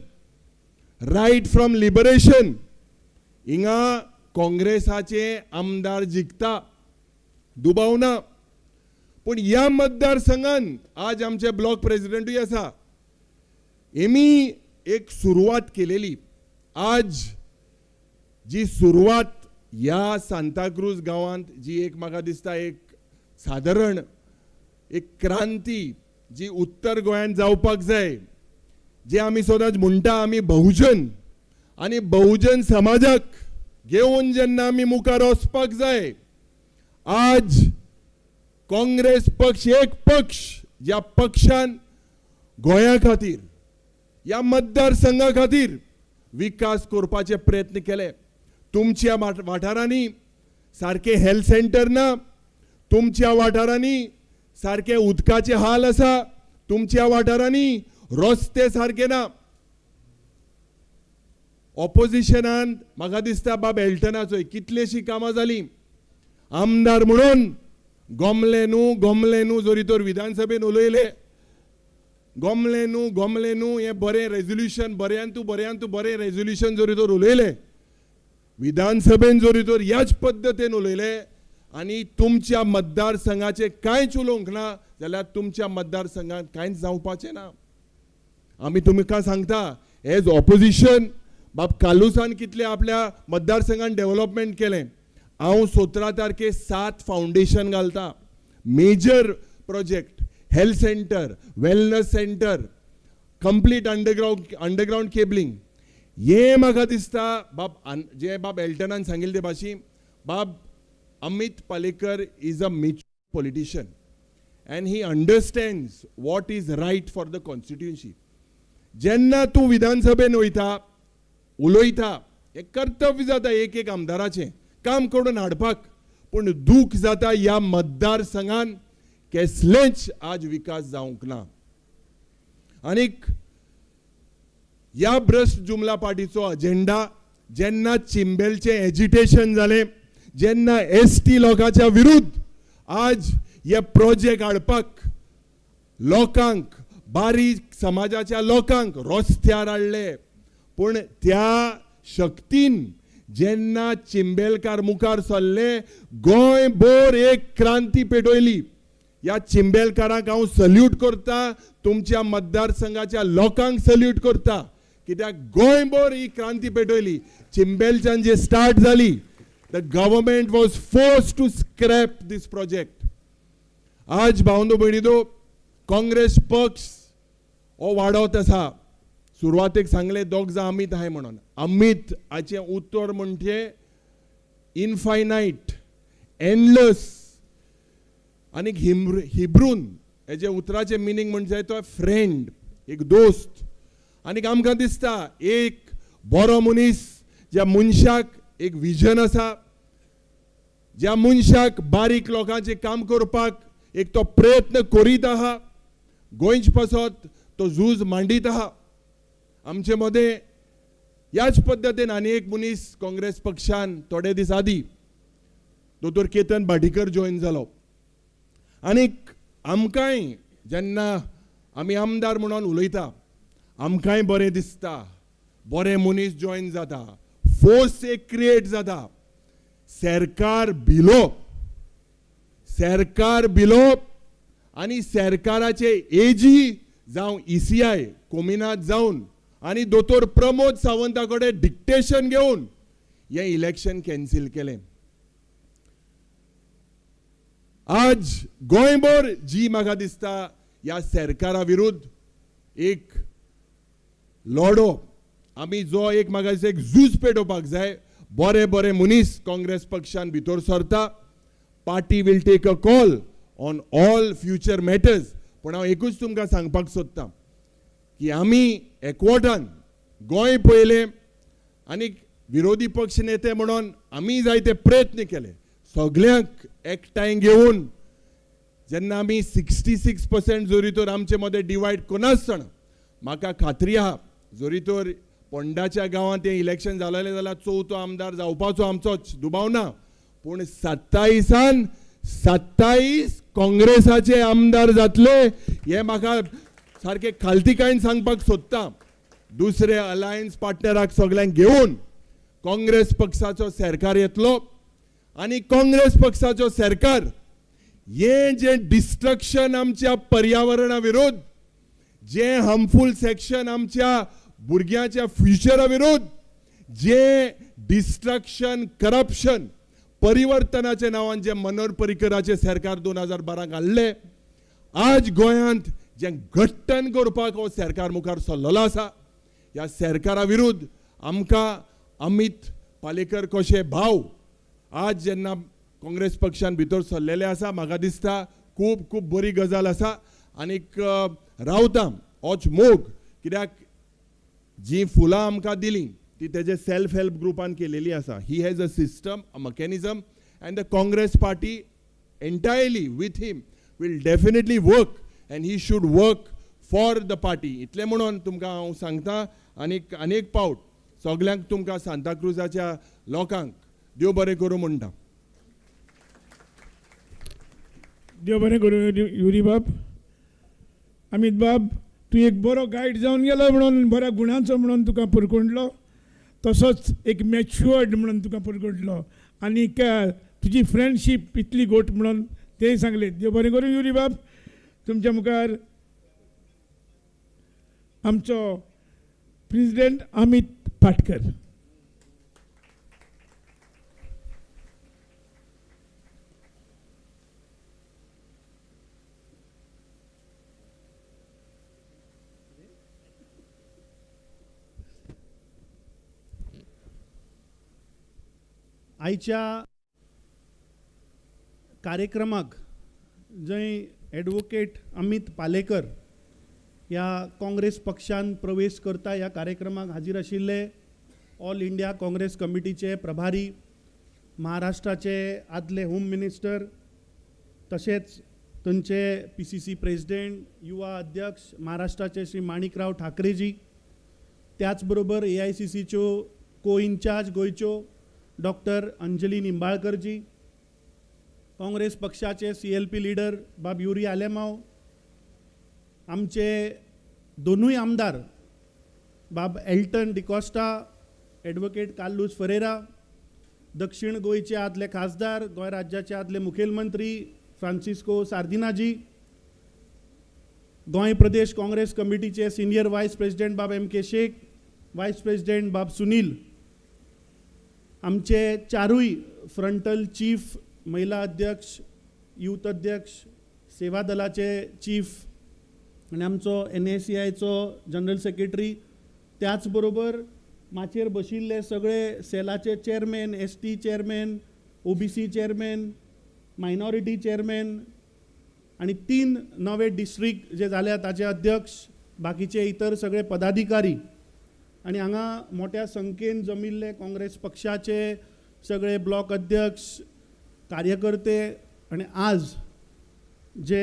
रायट फ्रॉम लिबरेशन हिंगा काँग्रेसाचे आमदार जिखता, दुबाव ना. पण ह्या मतदारसंघान आज आमचे ब्लॉक प्रेसिडेंटूय आसा. हेमी एक सुरवात केलेली. आज जी सुरवात ह्या सांताक्रूज गांवांत जी एक म्हाका दिसता एक सादारण एक क्रांती जी उत्तर गोंयांत जावपाक जाय, जे आमी सदांच म्हणटा आमी बहुजन आनी बहुजन समाजाक घेवन जेन्ना आमी मुखार वचपाक जाय. आज काँग्रेस पक्ष एक पक्ष ज्या पक्षान गोंया खातीर ह्या मतदारसंघा खातीर विकास करपाचे प्रयत्न केले. तुमच्या वाठारांनी सारखे हेल्थ सेंटर ना, तुमच्या वाठारांनी सारखे उदकाचे हाल आसा, तुमच्या वाठारांनी रस्ते सारखे ना. ऑपोजिशनान म्हाका दिसता बाब एल्टनाचोय कितलीशी कामां जाली. आमदार म्हणून गोमले न्हू जोरी तर विधानसभेन उलयले, गोमले न्हू हे बरें रेझोल्युशन बऱ्यान तूं बरें रेझोल्युशन जोरी तर उलयले, विधानसभेन जोरी तर ह्याच पद्दतीन उलयले आनी तुमच्या मतदारसंघाचे कांयच उलोवंक ना जाल्यार तुमच्या मतदारसंघात कांयच जावपाचें ना. आमी तुमकां सांगता एज ऑपोजिशन बाब कालुसान कितले आपल्या मतदारसंघात डेव्हलपमेंट केलें. हांव 17 तारखेक 7 फाउंडेशन घालता. Major project, health centre, wellness centre, complete underground cabling. हे म्हाका दिसता बाब जे बाब एल्टनान सांगिल्ले ते भाशेन बाब Amit Palekar is a mature politician and he understands what is right for the constituency. जेन्ना तूं विधानसभेन वयता उलयता हे कर्तव्य जाता एक आमदाराचें काम करून हाडपाक, पूण दूख जाता ह्या मतदारसंघान कसलेंच आज विकास जावंक ना. आनीक ह्या भ्रष्ट जुमला पार्टीचो अजेंडा जेन्ना चिंबेलचें एजिटेशन जालें, जेन्ना ST लोकांच्या विरुद्ध आज हे प्रोजेक्ट हाडपाक लोकांक बारीक समाजाच्या लोकांक रस्त्यार हाडले, पूण त्या शक्तीन जेन्ना चिंबेलकार मुखार सरले गोंयभर एक क्रांती पेटयली. ह्या चिंबेलकारांक हांव सल्यूट करता, तुमच्या मतदारसंघाच्या लोकांक सल्यूट करता, कित्याक गोंयभर ही क्रांती पेटयली. चिंबेलच्यान जे स्टार्ट जाली, the government was forced to scrap this project. आज भावंदो भयणींनो, काँग्रेस पक्ष हो वाडत आसा. सुरवातेक सांगले दोग जाण अमित आहाय म्हणून. अमित हाचें उत्तर म्हणजे इनफायनायट, एंडलेस. आनी हिब्रून हेजे उतराचें मिनींग म्हणजे तो फ्रेंड, एक दोस्त. आनीक आमकां दिसता एक बरो मनीस, ज्या मनशाक एक विजन आसा, ज्या मनशाक बारीक लोकांचें काम करपाक एक तो प्रयत्न करीत आहा, गोंयच पासत तो झूज मांडीत आहा. आमचे मदें ह्याच पद्दतीन आनी एक मनीस काँग्रेस पक्षान थोडे दीस आदी दोतोर केतन भाटीकर जॉयन जालो. आनीक आमकांय जेन्ना आमी आमदार म्हणून उलयता आमकांय बरें दिसता, बरे मनीस जॉयन जाता, फोर्स एक क्रिएट जाता. सरकार भिलोप आनी सरकाराचे एजी जावं ECI कोमिनात जावन आनी दोतोर प्रमोद सावंता कडेन डिक्टेशन घेवन हे इलेक्शन कॅन्सील केलें. आज गोंयभर जी म्हाका दिसता ह्या सरकारा विरुद्ध एक लढो आमी जो एक म्हाका दिसता एक झूज पेटोवपाक जाय. बरे मनीस काँग्रेस पक्षान भितर सरता. Party will take a call on all future matters. पूण हांव एकूच तुमकां सांगपाक सोदतां की आमी एकवटान गोंय पयलें आनी विरोधी पक्ष नेते म्हणून आमी जायते प्रयत्न केले सगळ्यांक एकठांय घेवन जेन्ना आमी 66% जोरी तर आमचे मदें डिवायड कोनासतना म्हाका खात्री आहा जोरी तर पोंडाच्या गांवांत हें इलेक्शन जालेलें जाल्यार चवथो आमदार जावपाचो आमचोच दुबाव ना पूण 27 काँग्रेसाचे आमदार जातले हे म्हाका सारके खालतीकायेन सांगपाक सोदता दुसरे अलायन्स पार्टनराक सगळ्यांक घेवन काँग्रेस पक्षाचो सरकार येतलो आनी काँग्रेस पक्षाचो सरकार हे जे डिस्ट्रक्शन आमच्या पर्यावरणा विरोध जे हार्मफुल सेक्शन आमच्या भुरग्याच्या फ्युचरा विरोध जे डिस्ट्रक्शन करप्शन परिवर्तनाचे नांवान जे मनोहर पर्रीकराचे सरकार 2012 हाडले आज गोंयांत जे घट्टन करपाक हो सरकार मुखार सरलेलो आसा ह्या सरकारा विरुद्ध आमकां अमित पालेकर कशे भाव आज जेन्ना काँग्रेस पक्षान भितर सरलेले आसा म्हाका दिसता खूब खूब बरी गजाल आसा आनीक रावता होच मोग कित्याक जी फुलां आमकां दिली ती तेजे सेल्फ हेल्प ग्रुपान केलेली आसा he has a system a mechanism and the Congress party entirely with him will definitely work and he should work for the party इतलें म्हणून तुमकां हांव सांगता आनीक पावट सगळ्यांक तुमकां सांताक्रुजाच्या लोकांक देव बरें करूं म्हणटा देव बरें करूं युरी बाब अमित बाब तूं एक बरो गायड जावन गेलो म्हणून बऱ्या गुणाचो म्हणून तुका पुरकोंडलो तसोच एक मॅच्युअर्ड म्हणून तुका पुरकोंडलो आनी तुजी फ्रेंडशीप इतली गोट म्हणून तेय सांगले देव बरें करूं युरी बाब तुमच्या मुखार आमचो प्रेसिडेंट अमित पाटकर आयच्या कार्यक्रमाक जंय एडवोकेट अमित पालेकर ह्या काँग्रेस पक्षान प्रवेश करता ह्या कार्यक्रमाक हाजीर आशिल्ले ऑल इंडिया काँग्रेस कमिटीचे प्रभारी महाराष्ट्राचे आदले होम मिनिस्टर तशेंच थंयचे PCC प्रेसिडेंट युवा अध्यक्ष महाराष्ट्राचे श्री माणिकराव ठाकरेजी त्याच बरोबर AICCच्यो को इन्चार्ज गोंयच्यो डॉक्टर अंजली निंबाळकरजी काँग्रेस पक्षाचे CLP लीडर बाब युरी आलेमाव आमचे दोनूय आमदार बाब एल्टन डिकोस्टा एडवोकेट कार्लोस फरेरा दक्षिण गोंयचे आदले खासदार गोंय राज्याचे आदले मुखेलमंत्री फ्रांसिस्को सार्दिनाजी गोंय प्रदेश काँग्रेस कमिटीचे सिनियर वायस प्रेसिडेंट बाब MK शेख वायस प्रेसिडेंट बाब सुनील आमचे चारूय फ्रंटल चीफ महिला अध्यक्ष यूथ अध्यक्ष सेवा दलाचे चीफ आनी आमचो NACIचो जनरल सेक्रेटरी त्याच बरोबर माचेर बशिल्ले सगळे सेलाचे chairman ST chairman OBC chairman minority chairman आनी 3 नवे डिस्ट्रिक्ट जे जाल्या ताचे अध्यक्ष बाकीचे इतर सगळे पदाधिकारी आनी हांगा मोठ्या संख्येन जमिल्ले काँग्रेस पक्षाचे सगळे ब्लॉक अध्यक्ष कार्यकर्ते आनी आज जे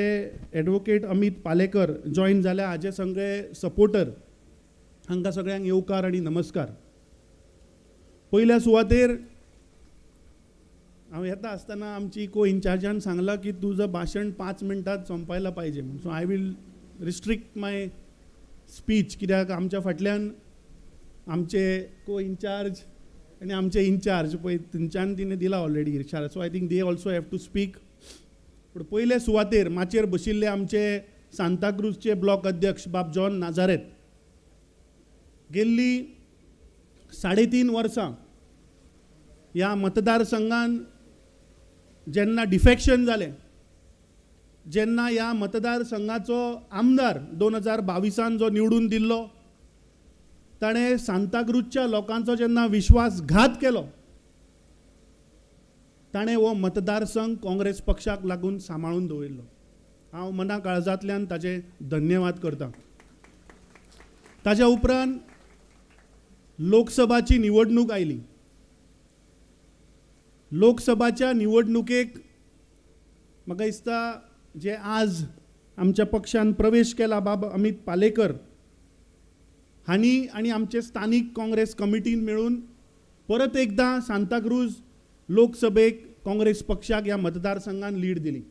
एडवोकेट अमित पालेकर जॉइन जाल्या हाचे सगळे सपोर्टर हांकां सगळ्यांक येवकार आनी नमस्कार पयल्या सुवातेर हांव येता आसतना आमची को इन्चार्जान सांगलां की तुझं भाशण 5 मिनटात संपायला पाहिजे म्हणून so I will restrict my speech कित्याक आमच्या फाटल्यान आमचे को इन्चार्ज आनी आमचे इन्चार्ज पळय थंयच्यान तिणें दिला ऑलरेडी इशारा so I think they also have to speak पूण पयले सुवातेर माचेर बशिल्ले आमचे सांताक्रूजचे ब्लॉक अध्यक्ष बाब जॉन नाजारेत गेल्ली 3.5 वर्सां ह्या मतदारसंघान जेन्ना डिफेक्शन जालें जेन्ना ह्या मतदारसंघाचो आमदार 2022 जो निवडून दिल्लो ताणें सांताक्रूजच्या लोकांचो जेन्ना विश्वासघात केलो ताणें हो मतदारसंघ काँग्रेस पक्षाक लागून सांबाळून दवरिल्लो हांव मना काळजांतल्यान ताचे धन्यवाद करतां ताज्या उपरांत लोकसभाची निवडणूक आयली. लोकसभाच्या निवडणुकेक म्हाका दिसता जे आज आमच्या पक्षान प्रवेश केला बाबा अमित पालेकर हांणी आनी आमचे स्थानीक काँग्रेस कमिटीन मेळून परत एकदा सांताक्रूज लोकसभेक काँग्रेस पक्षाक ह्या मतदारसंघान लीड दिली.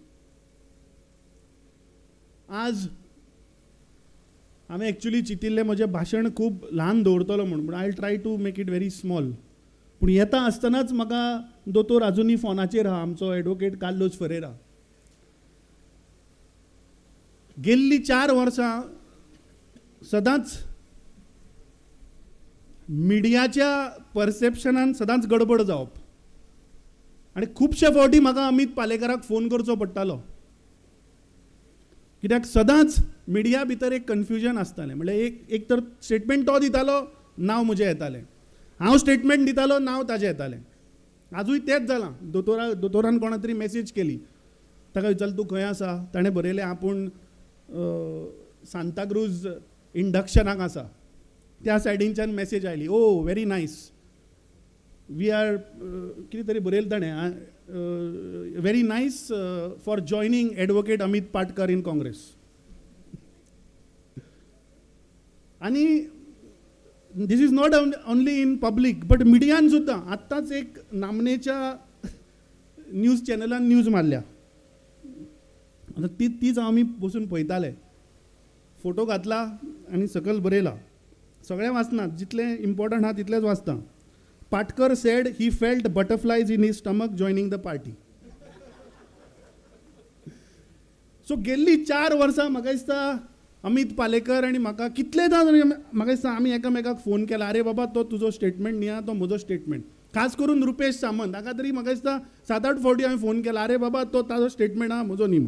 आज हांवें एक्चुली चिंतिल्लें म्हजें भाशण खूब ल्हान दवरतलो म्हणून, I try to make it very small. पूण येता आसतनाच म्हाका दोतोर आजुनी फोनाचेर आहा, आमचो एडवोकेट कार्लोस फरेरा. गेल्ली 4 वर्सां सदांच मिडियाच्या परसेप्शनान सदांच गडबड जावप आनी खुबशे फावटी म्हाका अमित पालेकराक फोन करचो पडटालो, कित्याक सदांच मिडिया भितर एक कन्फ्युजन आसतालें. म्हणल्यार एक तर स्टेटमेंट तो दितालो, नांव म्हजें येतालें, हांव स्टेटमेंट दितालो, नांव ताजें येतालें. आजूय तेंच जालां. दोतोरान कोणा तरी मेसेज केली, ताका विचारलें तूं खंय आसा, ताणें बरयलें आपूण सांताक्रूज इंडक्शनाक आसा. त्या सायडींच्यान मेसेज आयली, oh very nice, we are कितें तरी बरयलें ताणें, very nice for joining advocate Amit Patkar in Congress. आनी this is not only in public but मिडियान सुद्दां आत्ताच एक नामनेच्या न्यूज चॅनलान न्यूज मारल्या. आतां तीच आमी बसून पळयताले. फोटो घातला आनी सकयल बरयला, सगळें वाचनात, जितलें इम्पॉर्टंट आहा तितलेंच वाचता. Patkar said he felt butterflies in his stomach joining the party. So गेल्ली 4 वर्सां म्हाका दिसता अमित पालेकर आनी म्हाका कितलेदां म्हाका दिसता आमी एकामेकाक फोन केला, आरे बाबा तो तुजो स्टेटमेंट न्ही, तो म्हजो स्टेटमेंट. खास करून रुपेश सामंत हाका तरी म्हाका दिसता 7-8 फावटी हांवें फोन केला, आरे बाबा तो ताजो स्टेटमेंट आहा, म्हजो न्ही.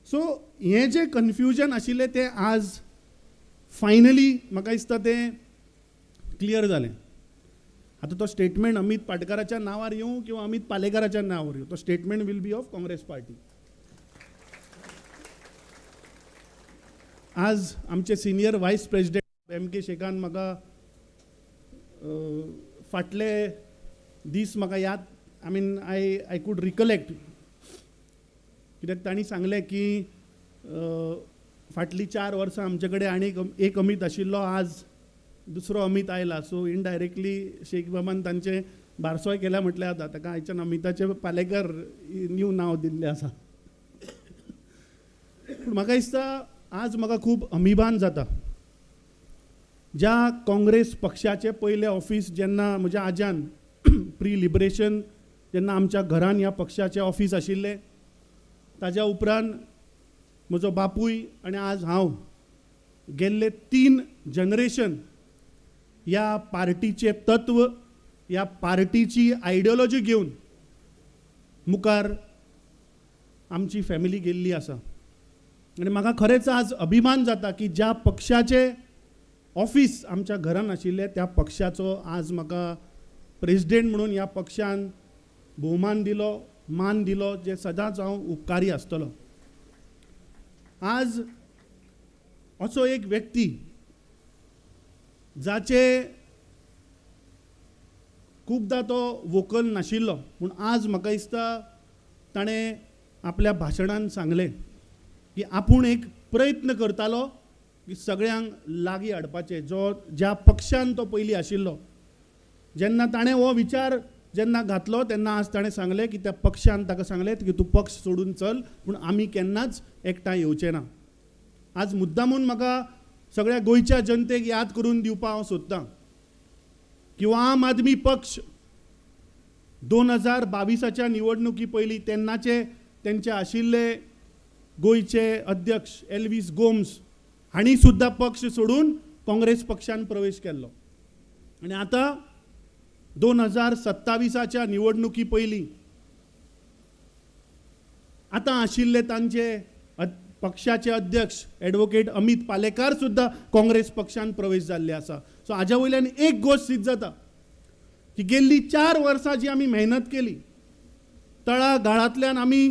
सो हें जें कन्फ्युजन आशिल्लें तें आज फायनली म्हाका दिसता तें क्लियर जालें. आतां तो स्टेटमेंट अमित पाटकराच्या नांवार येवं किंवा अमित पालेकराच्या नांवार येवं, तो statement will be of Congress party. आज आमचे सिनियर व्हायस प्रेसिडेंट MK शेखान म्हाका फाटले दीस म्हाका याद, I mean I could recollect, कित्याक तांणी सांगलें की फाटलीं 4 वर्सां आमचे कडेन आनी एक अमित आशिल्लो, आज दुसरो अमित आयला. सो इनडायरेक्टली शेख बाबान तांचे बारसोय केल्या म्हटल्यार जाता, ताका आयच्यान अमिताचे पालेकर न्यू नांव दिल्लें आसा. पूण म्हाका दिसता आज म्हाका खूब अभिमान जाता. ज्या काँग्रेस पक्षाचें पयलें ऑफिस जेन्ना म्हज्या आज्यान प्री लिबरेशन जेन्ना आमच्या घरान ह्या पक्षाचें ऑफिस आशिल्लें, ताज्या उपरांत म्हजो बापूय आनी आज हांव गेल्ले 3 जनरेशन ह्या पार्टीचें तत्व, ह्या पार्टीची आयडियोलॉजी घेवन मुखार आमची फॅमिली गेल्ली आसा. आनी म्हाका खरेंच आज अभिमान जाता की ज्या पक्षाचें ऑफिस आमच्या घरान आशिल्लें त्या पक्षाचो आज म्हाका प्रेसिडेंट म्हणून ह्या पक्षान भोवमान दिलो, मान दिलो, जे सदांच हांव उपकारी आसतलो. आज असो एक व्यक्ती जाचे खूबदां तो वोकल नाशिल्लो, पूण आज म्हाका दिसता ताणें आपल्या भाशणान सांगलें की आपूण एक प्रयत्न करतालो की सगळ्यांक लागीं हाडपाचें. ज्या पक्षान तो पयलीं आशिल्लो, जेन्ना ताणें हो विचार जेन्ना घातलो तेन्ना आज ताणें सांगलें की त्या पक्षान ताका सांगलें की तूं पक्ष सोडून चल, पूण आमी केन्नाच एकठांय येवचे ना. आज मुद्दामून म्हाका सगळ्या गोंयच्या जनतेक याद करून दिवपाक हांव सोदतां की आम आदमी पक्ष 2022च्या निवडणुकी पयलीं तेन्नाचे तेंचे आशिल्ले गोंयचे अध्यक्ष एल्वीस गोम्स हांणी सुद्दां पक्ष सोडून काँग्रेस पक्षान प्रवेश केल्लो. आनी आतां 2027च्या निवडणुकी पयलीं आतां आशिल्ले तांचे पक्षाचे अध्यक्ष एडवोकेट अमित पालेकार सुद्दां काँग्रेस पक्षान प्रवेश जाल्ले आसा. सो हाज्या वयल्यान एक गोश्ट सिद्ध जाता की गेल्ली 4 वर्सां जी आमी मेहनत केली, तळागाळांतल्यान आमी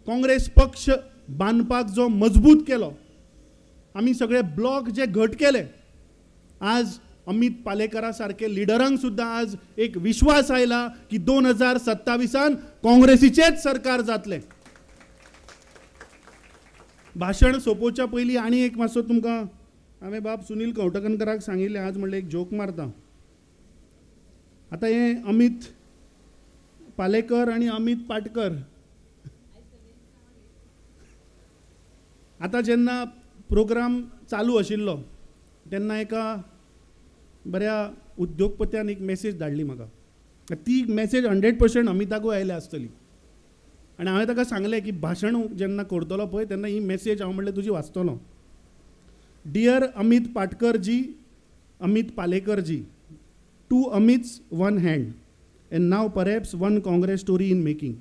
काँग्रेस पक्ष बांदपाक जो मजबूत केलो, आमी सगळे ब्लॉक जे घट केले, आज अमित पालेकरा सारखे लिडरांक सुद्धा आज एक विश्वास आयला की 2027 काँग्रेसीचेच सरकार जातले. भाशण सोंपोवच्या पयलीं आनी एक मातसो तुमकां हांवें बाब सुनील कवटकणकराक सांगिल्लें, आज म्हणलें एक जोक मारता. आतां हे अमित पालेकर आनी अमित पाटकर आतां जेन्ना प्रोग्राम चालू आशिल्लो तेन्ना एका बऱ्या उद्योगपत्यान एक मेसेज धाडली म्हाका. ती मेसेज 100% अमिताकूय आयल्या आसतली. आनी हांवें ताका सांगलें की भाशण जेन्ना करतलो पळय तेन्ना ही मेसेज हांव म्हणलें तुजी वाचतलो. Deere Amit Patkar G, Amit Palekar G, two Amits, one hand, and now perhaps one Congress story in making.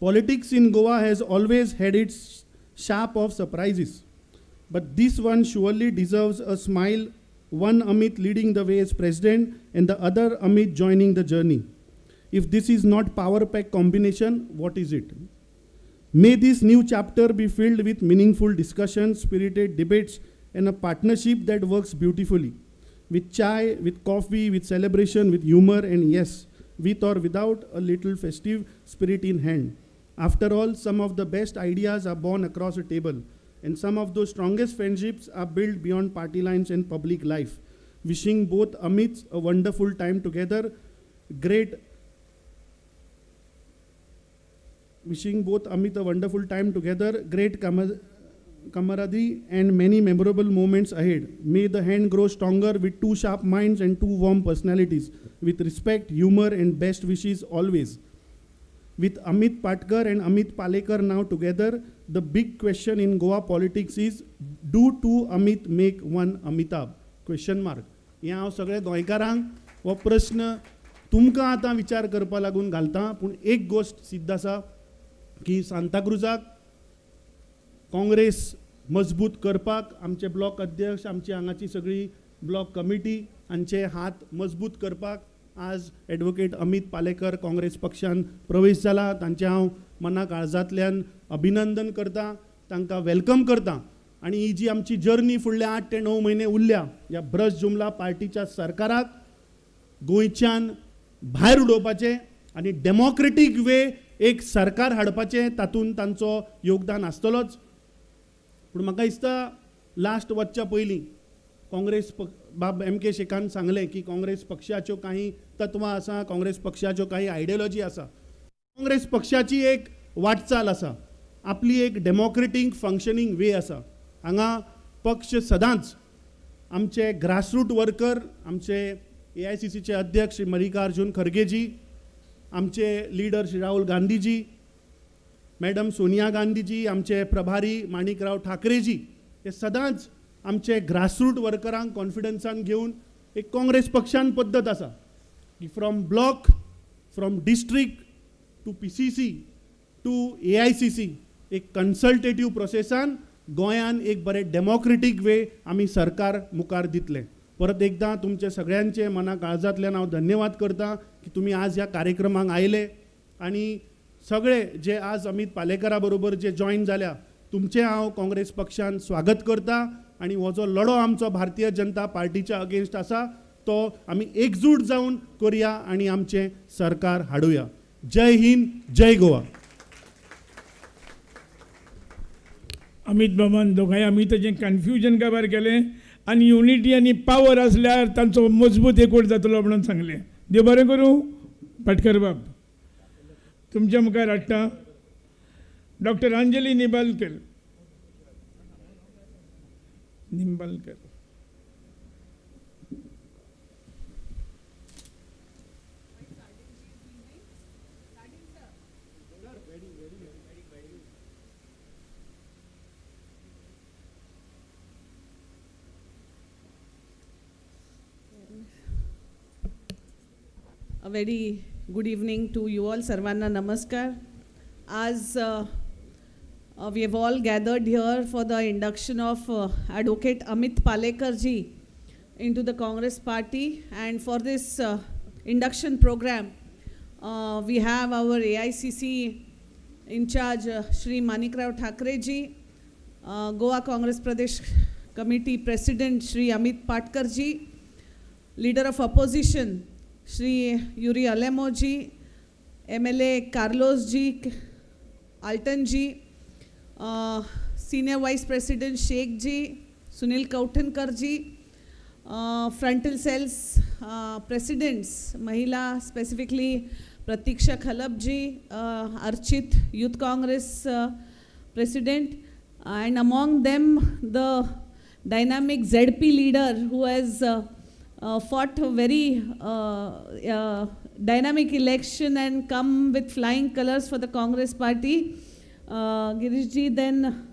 Politics in Goa has always had its sharp of surprises, but this one surely deserves a smile, one Amit leading the way as president and the other Amit joining the journey. If this is not power pack combination, what is it? May this new chapter be filled with meaningful discussions, spirited debates, and a partnership that works beautifully. With chai, with coffee, with celebration, with humor, and yes, with or without a little festive spirit in hand. After all, some of the best ideas are born across a table, and some of those strongest friendships are built beyond party lines and public life. Wishing both Amits a wonderful time together, great camaraderie and many memorable moments ahead. May the hand grow stronger with two sharp minds and two warm personalities, with respect, humor, and best wishes always. With Amit Patkar and Amit Palekar now together, the big question in Goa politics is, do two Amit make one Amitabh? Question mark. हे हांव सगळे गोंयकारांक हो प्रश्न तुमकां आतां विचार करपा लागून घालता. पूण एक गोश्ट सिद्ध आसा की सांताक्रुजाक काँग्रेस मजबूत करपाक आमचे ब्लॉक अध्यक्ष, आमची हांगाची सगळी ब्लॉक कमिटी हांचे हात मजबूत करपाक आज ॲडवोकेट अमित पालेकर काँग्रेस पक्षान प्रवेश जाला. तांचे हांव मना काळजांतल्यान अभिनंदन करता, तांकां वेलकम करता. आनी ही जी आमची जर्नी फुडले 8 ते 9 म्हयने उरल्या ह्या भ्रश जुमला पार्टीच्या सरकाराक गोंयच्यान भायर उडोवपाचें आनी डेमोक्रेटीक वे एक सरकार हाडपाचें, तातूंत तांचो योगदान आसतलोच. पूण म्हाका दिसता लास्ट वचच्या पयलीं काँग्रेस बाब MK शेखान सांगलें की काँग्रेस पक्षाच्यो काही तत्वां आसा, काँग्रेस पक्षाच्यो काही आयडियोलॉजी आसा. काँग्रेस पक्षाची एक वाटचाल आसा, आपली एक डेमोक्रेटीक फंक्शनींग वे आसा. हांगा पक्ष सदांच आमचे ग्रासरूट वर्कर, आमचे AICCचे अध्यक्ष श्री मल्लिकार्जुन खरगेजी, आमचे लीडर श्री राहुल गांधीजी, मॅडम सोनिया गांधीजी, आमचे प्रभारी माणिकराव ठाकरेजी, हे सदांच आमचे ग्रासरूट वर्करांक कॉन्फिडन्सान घेवन एक काँग्रेस पक्षान पद्दत आसा की from block, from district to PCC to AICC एक कन्सल्टेटिव्ह प्रोसेसान गोंयान एक बरें डेमोक्रेटीक वे आमी सरकार मुखार दितले. परत एकदां तुमचे सगळ्यांचे मना काळजांतल्यान हांव धन्यवाद करता की तुमी आज ह्या कार्यक्रमाक आयले. आनी सगळे जे आज अमित पालेकरा बरोबर जे जॉईन जाल्या तुमचे हांव काँग्रेस पक्षान स्वागत करता. आनी हो जो लढो आमचो भारतीय जनता पार्टीच्या अगेन्स्ट आसा तो आमी एकजूट जावन करया आनी आमचें सरकार हाडुया. जय हिंद, जय गोवा. अमित बाबान दोगांय अमिताचें कन्फ्युजन काबार केलें आनी युनिटी आनी पावर आसल्यार तांचो मजबूत एकवट जातलो म्हणून सांगलें. देव बरें करूं. पाटकर बाब तुमच्या मुखार हाडटा doctor Anjali Nimbalkar. A very good evening to you all. Sarvanna Namaskar. As we have all gathered here for the induction of Advocate Amit Palekar ji into the Congress party, and for this induction program we have our AICC in charge Shri Manikrao Thakre ji, Goa Congress Pradesh Committee President Shri Amit Patkar ji, Leader of Opposition Shri Yuri Alemo ji, MLA Carlos ji, Alton ji, Senior Vice President Sheikh ji, Sunil Kautankar ji, Frontal Cells Presidents, Mahila specifically Pratiksha Khalab ji, Archit Youth Congress President, and among them the dynamic ZP leader who has fought a very dynamic election and come with flying colors for the Congress party, Girish ji, then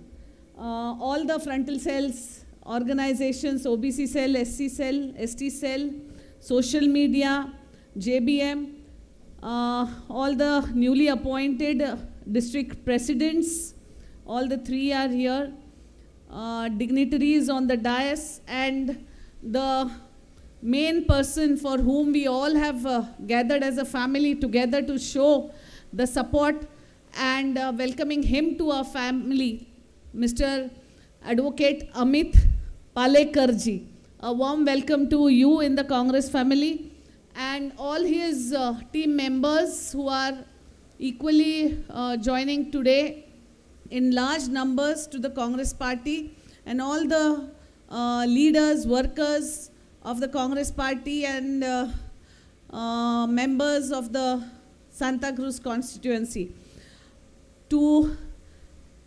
all the frontal cells, organizations, OBC cell, SC cell, ST cell, social media, JBM, all the newly appointed district presidents, all the three are here, dignitaries on the dais, and the main person for whom we all have gathered as a family together to show the support and welcoming him to our family, Mr. Advocate Amit Palekar ji. A warm welcome to you in the Congress family and all his team members who are equally joining today in large numbers to the Congress party, and all the leaders, workers of the Congress party and members of the Santa Cruz constituency. To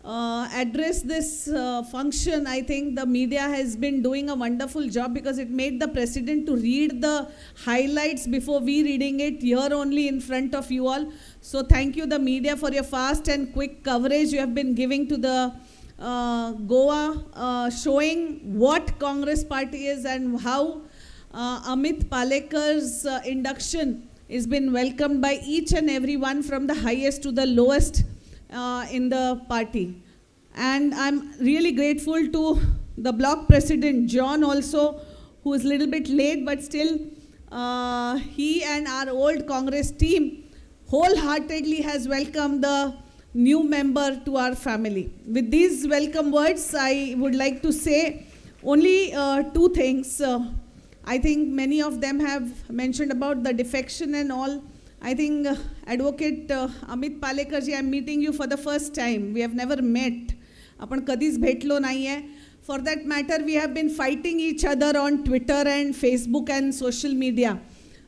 address this function, I think the media has been doing a wonderful job because it made the president to read the highlights before we reading it here only in front of you all. So thank you the media for your fast and quick coverage you have been giving to the Goa, showing what Congress party is and how Amit Palekar's induction has been welcomed by each and every one from the highest to the lowest in the party. And I'm really grateful to the block president John also, who is a little bit late, but still he and our old Congress team wholeheartedly has welcomed the new member to our family. With these welcome words, I would like to say only two things. I think many of them have mentioned about the defection and all. I think Advocate Amit Palekar ji, I'm meeting you for the first time. We have never met. आपण कधीच भेटलो नाहीये. For that matter, we have been fighting each other on Twitter and Facebook and social media.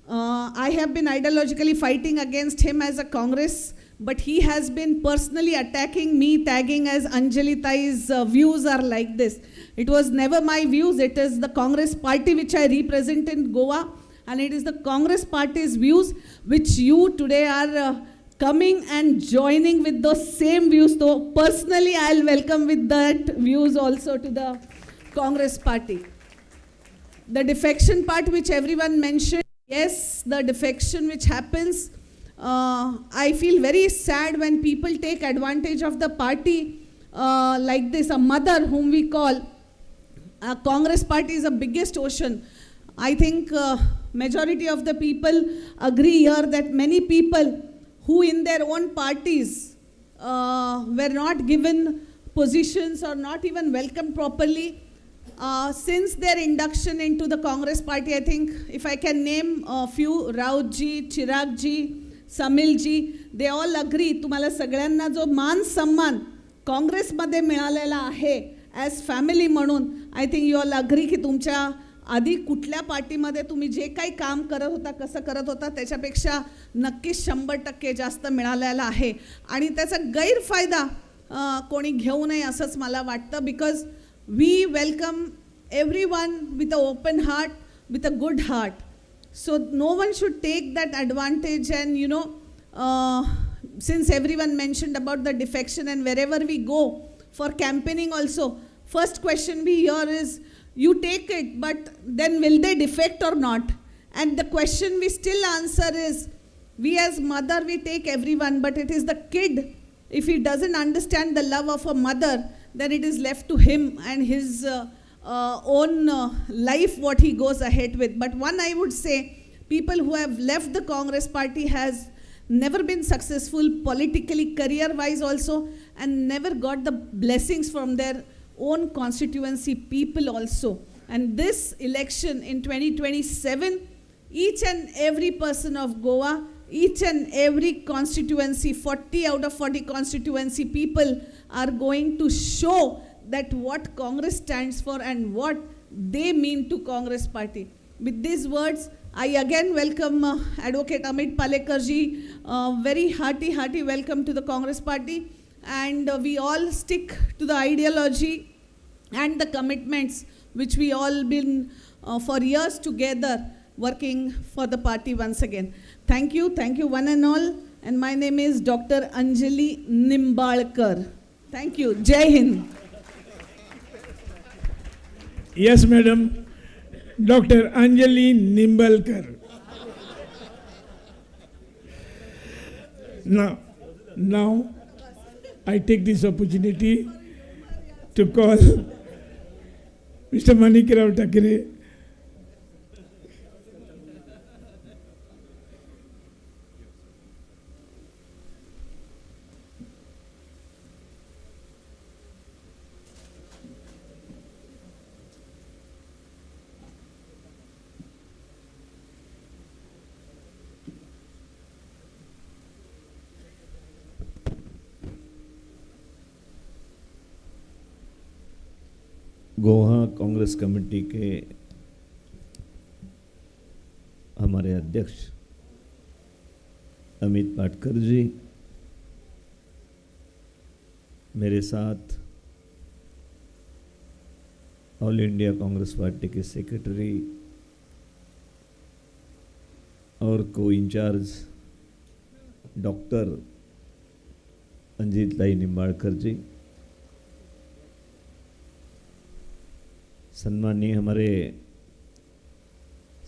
I have been ideologically fighting against him as a Congress, but he has been personally attacking me, tagging as Anjali Tai's views are like this. It was never my views. It is the Congress party which I represent in Goa, and it is the Congress party's views which you today are coming and joining with those same views. So personally, I'll welcome with that views also to the Congress party. The defection part which everyone mentioned, yes, the defection which happens, I feel very sad when people take advantage of the party like this. A mother whom we call, Congress party is the biggest ocean. I think majority of the people agree here that many people who in their own parties were not given positions or not even welcomed properly, since their induction into the Congress party, I think if I can name a few, Raut ji, Chirag ji, Samil ji, they all agree, तुम्हाला सगळ्यांना जो मान सम्मान काँग्रेसमध्ये मिळालेला आहे as family म्हणून, I think you all agree की तुमच्या आधी कुठल्या पार्टीमध्ये तुम्ही जे काही काम करत होता, कसं करत होता, त्याच्यापेक्षा नक्कीच 100% जास्त मिळालेला आहे. आणि त्याचा गैरफायदा कोणी घेऊ नये असंच मला वाटतं, because we welcome everyone with an open heart, with a good heart. So no one should take that advantage. And you know, since everyone mentioned about the defection, and wherever we go for campaigning also, first question we hear is, you take it, but then will they defect or not? And the question we still answer is, we as mother, we take everyone, but it is the kid. If he doesn't understand the love of a mother, then it is left to him and his own life, what he goes ahead with. But one, I would say, people who have left the Congress party has never been successful politically, career-wise also, and never got the blessings from their own constituency people also. And this election in 2027, each and every person of Goa, each and every constituency, 40 out of 40 constituency people are going to show that what Congress stands for and what they mean to Congress party. With these words, I again welcome Advocate Amit Palekar ji. Very hearty welcome to the Congress party. And we all stick to the ideology and the commitments which we all been for years together working for the party once again. Thank you one and all. And my name is Dr. Anjali Nimbalkar. Thank you. Jai Hind. Yes, madam. Dr. Anjali Nimbalkar. Now, I take this opportunity to call Mr. Manikrao Thakre. Goa Congress committee के हमारे अध्यक्ष अमित पाटकर जी, मेरे साथ all India Congress party के secretary और co incharge doctor Anjali Nimbalkar ji, सम्मानीय हमारे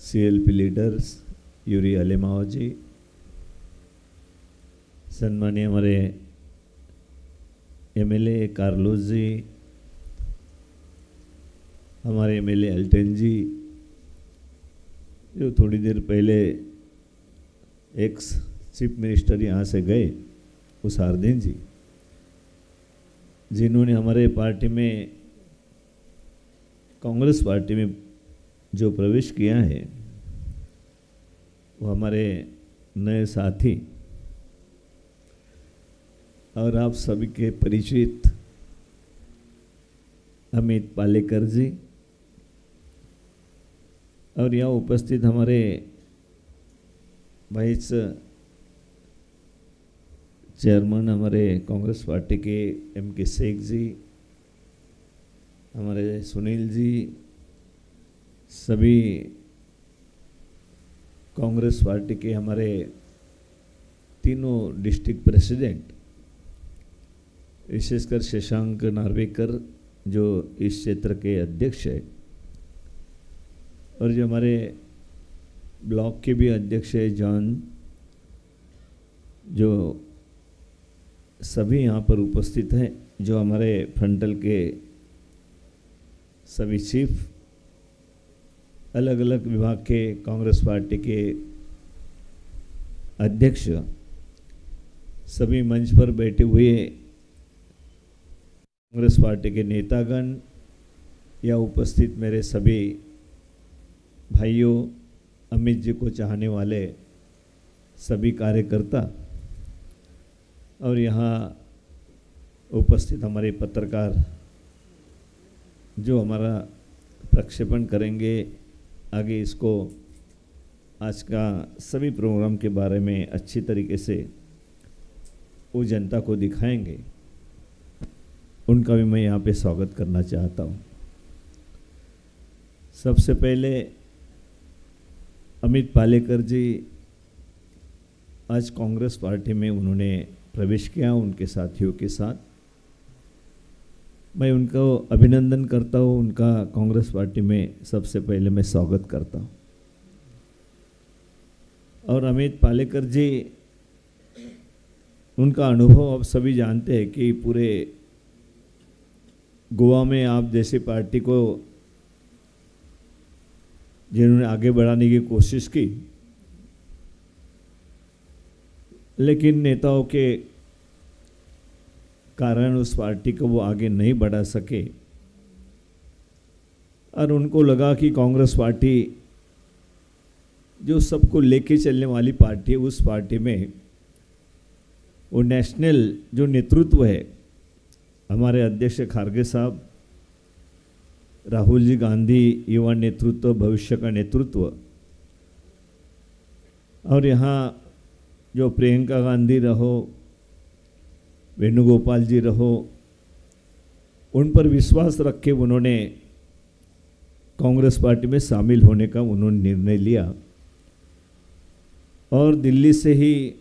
CLP leaders Yuri Alemao ji, सम्मानीय हमारे MLA कार्लोस जी, हमारे MLA अल्टेन जी, जो थोड़ी देर पहले एक्स चीफ मिनिस्टर यहाँ से गए, उस हार्दिन जी, जिन्होंने हमारे पार्टी में, कांग्रेस पार्टी में जो प्रवेश किया है, वो हमारे नए साथी और आप सभी के परिचित अमित पालेकर जी, और यहाँ उपस्थित हमारे वाइस चेयरमैन हमारे कांग्रेस पार्टी के MK शेख जी, हमारे सुनील जी, सभी कांग्रेस पार्टी के हमारे तीनों डिस्ट्रिक्ट प्रेसिडेंट, विशेषकर शशांक नार्वेकर जो इस क्षेत्र के अध्यक्ष है, और जो हमारे ब्लॉक के भी अध्यक्ष है जॉन, जो सभी यहाँ पर उपस्थित हैं, जो हमारे फ्रंटल के सभी चीफ, अलग अलग विभाग के कांग्रेस पार्टी के अध्यक्ष, सभी मंच पर बैठे हुए कांग्रेस पार्टी के नेतागण, या उपस्थित मेरे सभी भाइयों, अमित जी को चाहने वाले सभी कार्यकर्ता, और यहाँ उपस्थित हमारे पत्रकार जो हमारा प्रक्षेपण करेंगे आगे, इसको आज का सभी प्रोग्राम के बारे में अच्छी तरीके से वो जनता को दिखाएंगे, उनका भी मैं यहाँ पे स्वागत करना चाहता हूँ। सबसे पहले अमित पालेकर जी आज कांग्रेस पार्टी में उन्होंने प्रवेश किया उनके साथियों के साथ। मैं उनको अभिनंदन करता हूँ, उनका कांग्रेस पार्टी में सबसे पहले मैं स्वागत करता हूँ। और अमित पालेकर जी, उनका अनुभव आप सभी जानते हैं कि पूरे गोवा में आप जैसे पार्टी को जिन्होंने आगे बढ़ाने की कोशिश की, लेकिन नेताओं के कारण उस पार्टी को वो आगे नहीं बढ़ा सके, और उनको लगा कि कांग्रेस पार्टी जो सबको लेके चलने वाली पार्टी है, उस पार्टी में वो नेशनल जो नेतृत्व है, हमारे अध्यक्ष खारगे साहब, राहुल जी गांधी युवा नेतृत्व, भविष्य का नेतृत्व, और यहाँ जो प्रियंका गांधी रहो, वेणुगोपाल जी रहो, उन पर विश्वास रख के उन्होंने कांग्रेस पार्टी में शामिल होने का उन्होंने निर्णय लिया। और दिल्ली से ही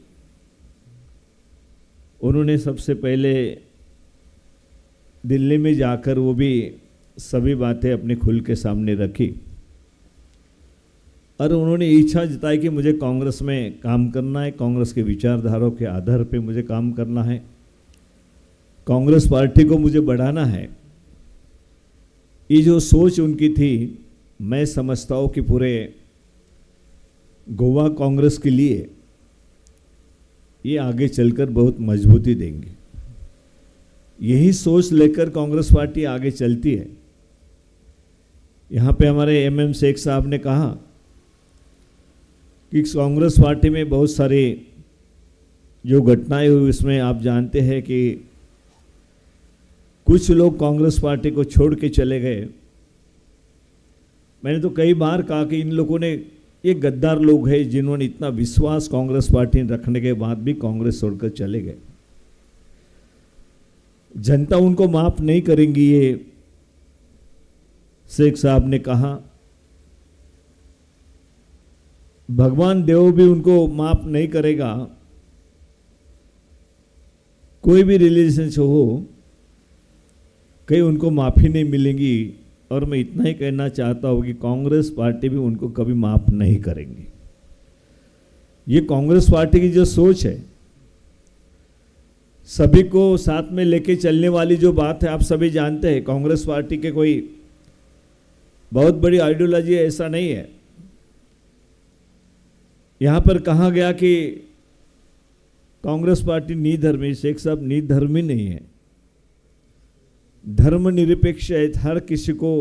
उन्होंने सबसे पहले दिल्ली में जाकर वो भी सभी बातें अपने खुल के सामने रखी और उन्होंने इच्छा जताई कि मुझे कांग्रेस में काम करना है, कांग्रेस के विचारधाराओं के आधार पे मुझे काम करना है, कांग्रेस पार्टी को मुझे बढ़ाना है। ये जो सोच उनकी थी, मैं समझता हूँ कि पूरे गोवा कांग्रेस के लिए ये आगे चलकर बहुत मजबूती देंगे। यही सोच लेकर कांग्रेस पार्टी आगे चलती है। यहाँ पे हमारे MM शेख साहब ने कहा कि कांग्रेस पार्टी में बहुत सारी जो घटनाएं हुई, उसमें आप जानते हैं कि कुछ लोग कांग्रेस पार्टी को छोड़ के चले गए। मैंने तो कई बार कहा कि इन लोगों ने, ये गद्दार लोग हैं जिन्होंने इतना विश्वास कांग्रेस पार्टी रखने के बाद भी कांग्रेस छोड़कर चले गए। जनता उनको माफ नहीं करेंगी, ये शेख साहब ने कहा। भगवान देव भी उनको माफ नहीं करेगा। कोई भी रिलीजन हो, कहीं उनको माफी नहीं मिलेगी। और मैं इतना ही कहना चाहता हूं कि कांग्रेस पार्टी भी उनको कभी माफ नहीं करेंगी। ये कांग्रेस पार्टी की जो सोच है, सभी को साथ में लेके चलने वाली जो बात है, आप सभी जानते हैं कांग्रेस पार्टी के कोई बहुत बड़ी आइडियोलॉजी है, ऐसा नहीं है। यहां पर कहा गया कि कांग्रेस पार्टी निधर्मी, शेख साहब निधर्मी नहीं है, धर्मनिरपेक्ष है। हर किसी को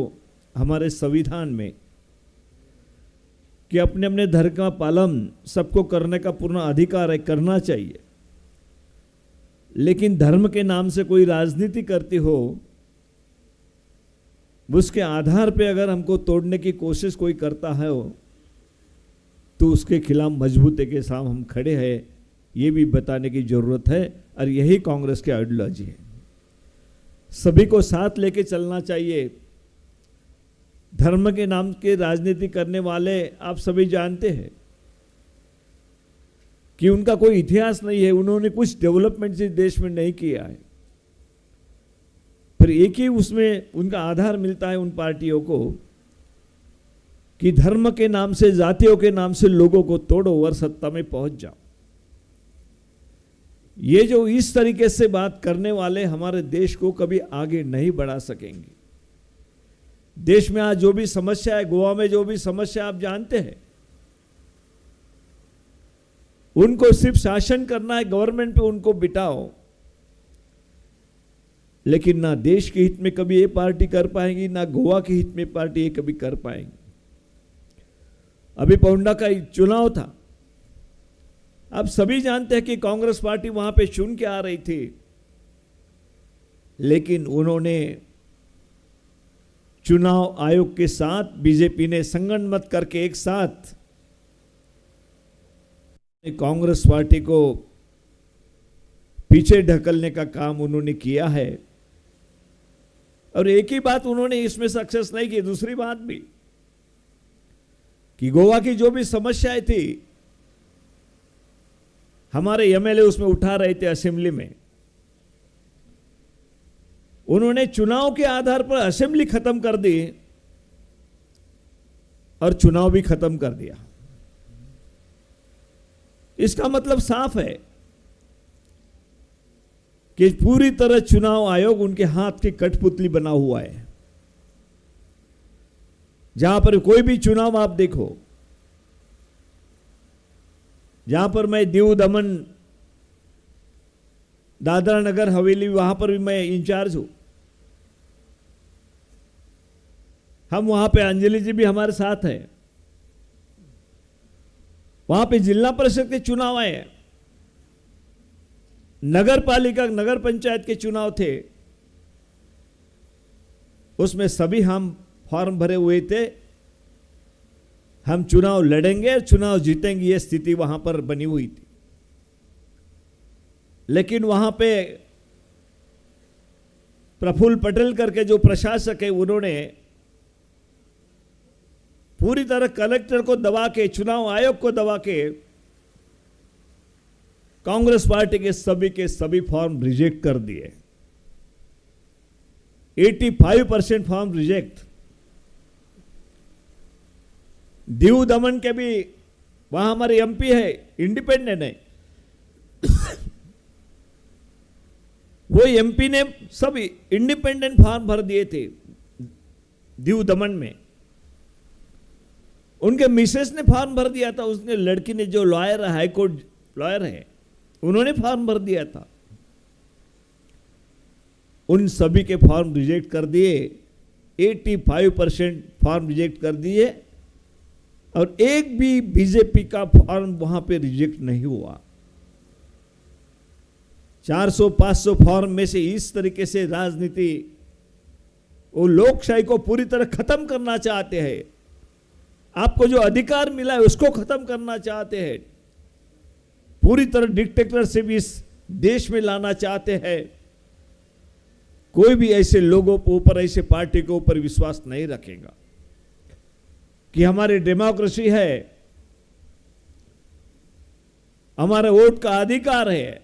हमारे संविधान में कि अपने अपने धर्म का पालन सबको करने का पूर्ण अधिकार है, करना चाहिए। लेकिन धर्म के नाम से कोई राजनीति करती हो, उसके आधार पे अगर हमको तोड़ने की कोशिश कोई करता है तो उसके खिलाफ मजबूती के साथ हम खड़े हैं, ये भी बताने की जरूरत है। और यही कांग्रेस की आइडियोलॉजी है। सभी को साथ लेके चलना चाहिए। धर्म के नाम के राजनीति करने वाले आप सभी जानते हैं कि उनका कोई इतिहास नहीं है, उन्होंने कुछ डेवलपमेंट इस देश में नहीं किया है। फिर एक ही उसमें उनका आधार मिलता है उन पार्टियों को कि धर्म के नाम से, जातियों के नाम से लोगों को तोड़ो और सत्ता में पहुंच जाओ। ये जो इस तरीके से बात करने वाले हमारे देश को कभी आगे नहीं बढ़ा सकेंगे। देश में आज जो भी समस्या है, गोवा में जो भी समस्या आप जानते हैं, उनको सिर्फ शासन करना है, गवर्नमेंट पे उनको बिठाओ। लेकिन ना देश के हित में कभी ये पार्टी कर पाएंगी, ना गोवा के हित में पार्टी ये कभी कर पाएंगी। अभी पौंडा का चुनाव था, आप सभी जानते हैं कि कांग्रेस पार्टी वहां पे चुन के आ रही थी, लेकिन उन्होंने चुनाव आयोग के साथ, बीजेपी ने संगठनबद्ध करके एक साथ कांग्रेस पार्टी को पीछे ढकलने का काम उन्होंने किया है। और एक ही बात उन्होंने इसमें सक्सेस नहीं की, दूसरी बात भी कि गोवा की जो भी समस्याएं थी, हमारे MLA उसमें उठा रहे थे असेंबली में, उन्होंने चुनाव के आधार पर असेंबली खत्म कर दी और चुनाव भी खत्म कर दिया। इसका मतलब साफ है कि पूरी तरह चुनाव आयोग उनके हाथ की कठपुतली बना हुआ है। जहां पर कोई भी चुनाव आप देखो, जहां पर मैं दीव दमन दादरा नगर हवेली, वहां पर भी मैं इंचार्ज हूं, हम वहां पे अंजलि जी भी हमारे साथ है। वहां पे जिला परिषद के चुनाव आए, नगर पालिका नगर पंचायत के चुनाव थे, उसमें सभी हम फॉर्म भरे हुए थे। हम चुनाव लड़ेंगे, चुनाव जीतेंगे, ये स्थिति वहां पर बनी हुई थी। लेकिन वहां पे प्रफुल्ल पटेल करके जो प्रशासक है, उन्होंने पूरी तरह कलेक्टर को दबा के, चुनाव आयोग को दबा के कांग्रेस पार्टी के सभी फॉर्म रिजेक्ट कर दिए। 85% फॉर्म रिजेक्ट। दीव दमन के भी वहां हमारे एमपी है, इंडिपेंडेंट है, वो एमपी ने सब इंडिपेंडेंट फॉर्म भर दिए थे दीव दमन में। उनके मिसेस ने फॉर्म भर दिया था, उसने लड़की ने, जो लॉयर है, हाईकोर्ट लॉयर है, उन्होंने फॉर्म भर दिया था। उन सभी के फॉर्म रिजेक्ट कर दिए। 85% फॉर्म रिजेक्ट कर दिए और एक भी बीजेपी का फॉर्म वहां पे रिजेक्ट नहीं हुआ। 400-500 फॉर्म में से इस तरीके से राजनीति, वो लोकशाही को पूरी तरह खत्म करना चाहते हैं। आपको जो अधिकार मिला है उसको खत्म करना चाहते हैं। पूरी तरह डिक्टेटरशिप इस देश में लाना चाहते हैं। कोई भी ऐसे लोगों के ऊपर, ऐसे पार्टी के ऊपर विश्वास नहीं रखेगा कि हमारी डेमोक्रेसी है, हमारा वोट का अधिकार है,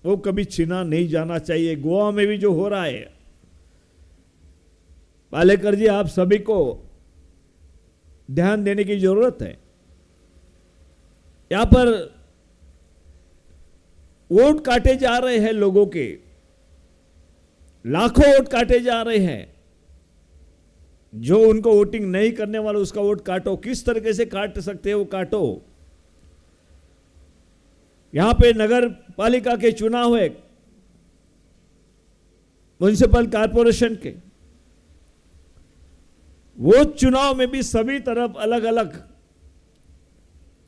वो कभी छीना नहीं जाना चाहिए। गोवा में भी जो हो रहा है, पालेकर जी, आप सभी को ध्यान देने की जरूरत है। यहां पर वोट काटे जा रहे हैं लोगों के, लाखों वोट काटे जा रहे हैं। जो उनको वोटिंग नहीं करने वाला, उसका वोट काटो। किस तरीके से काट सकते हैं वो काटो। यहां पे नगर पालिका के चुनाव है, म्युनिसिपल कॉर्पोरेशन के, वो चुनाव में भी सभी तरफ अलग अलग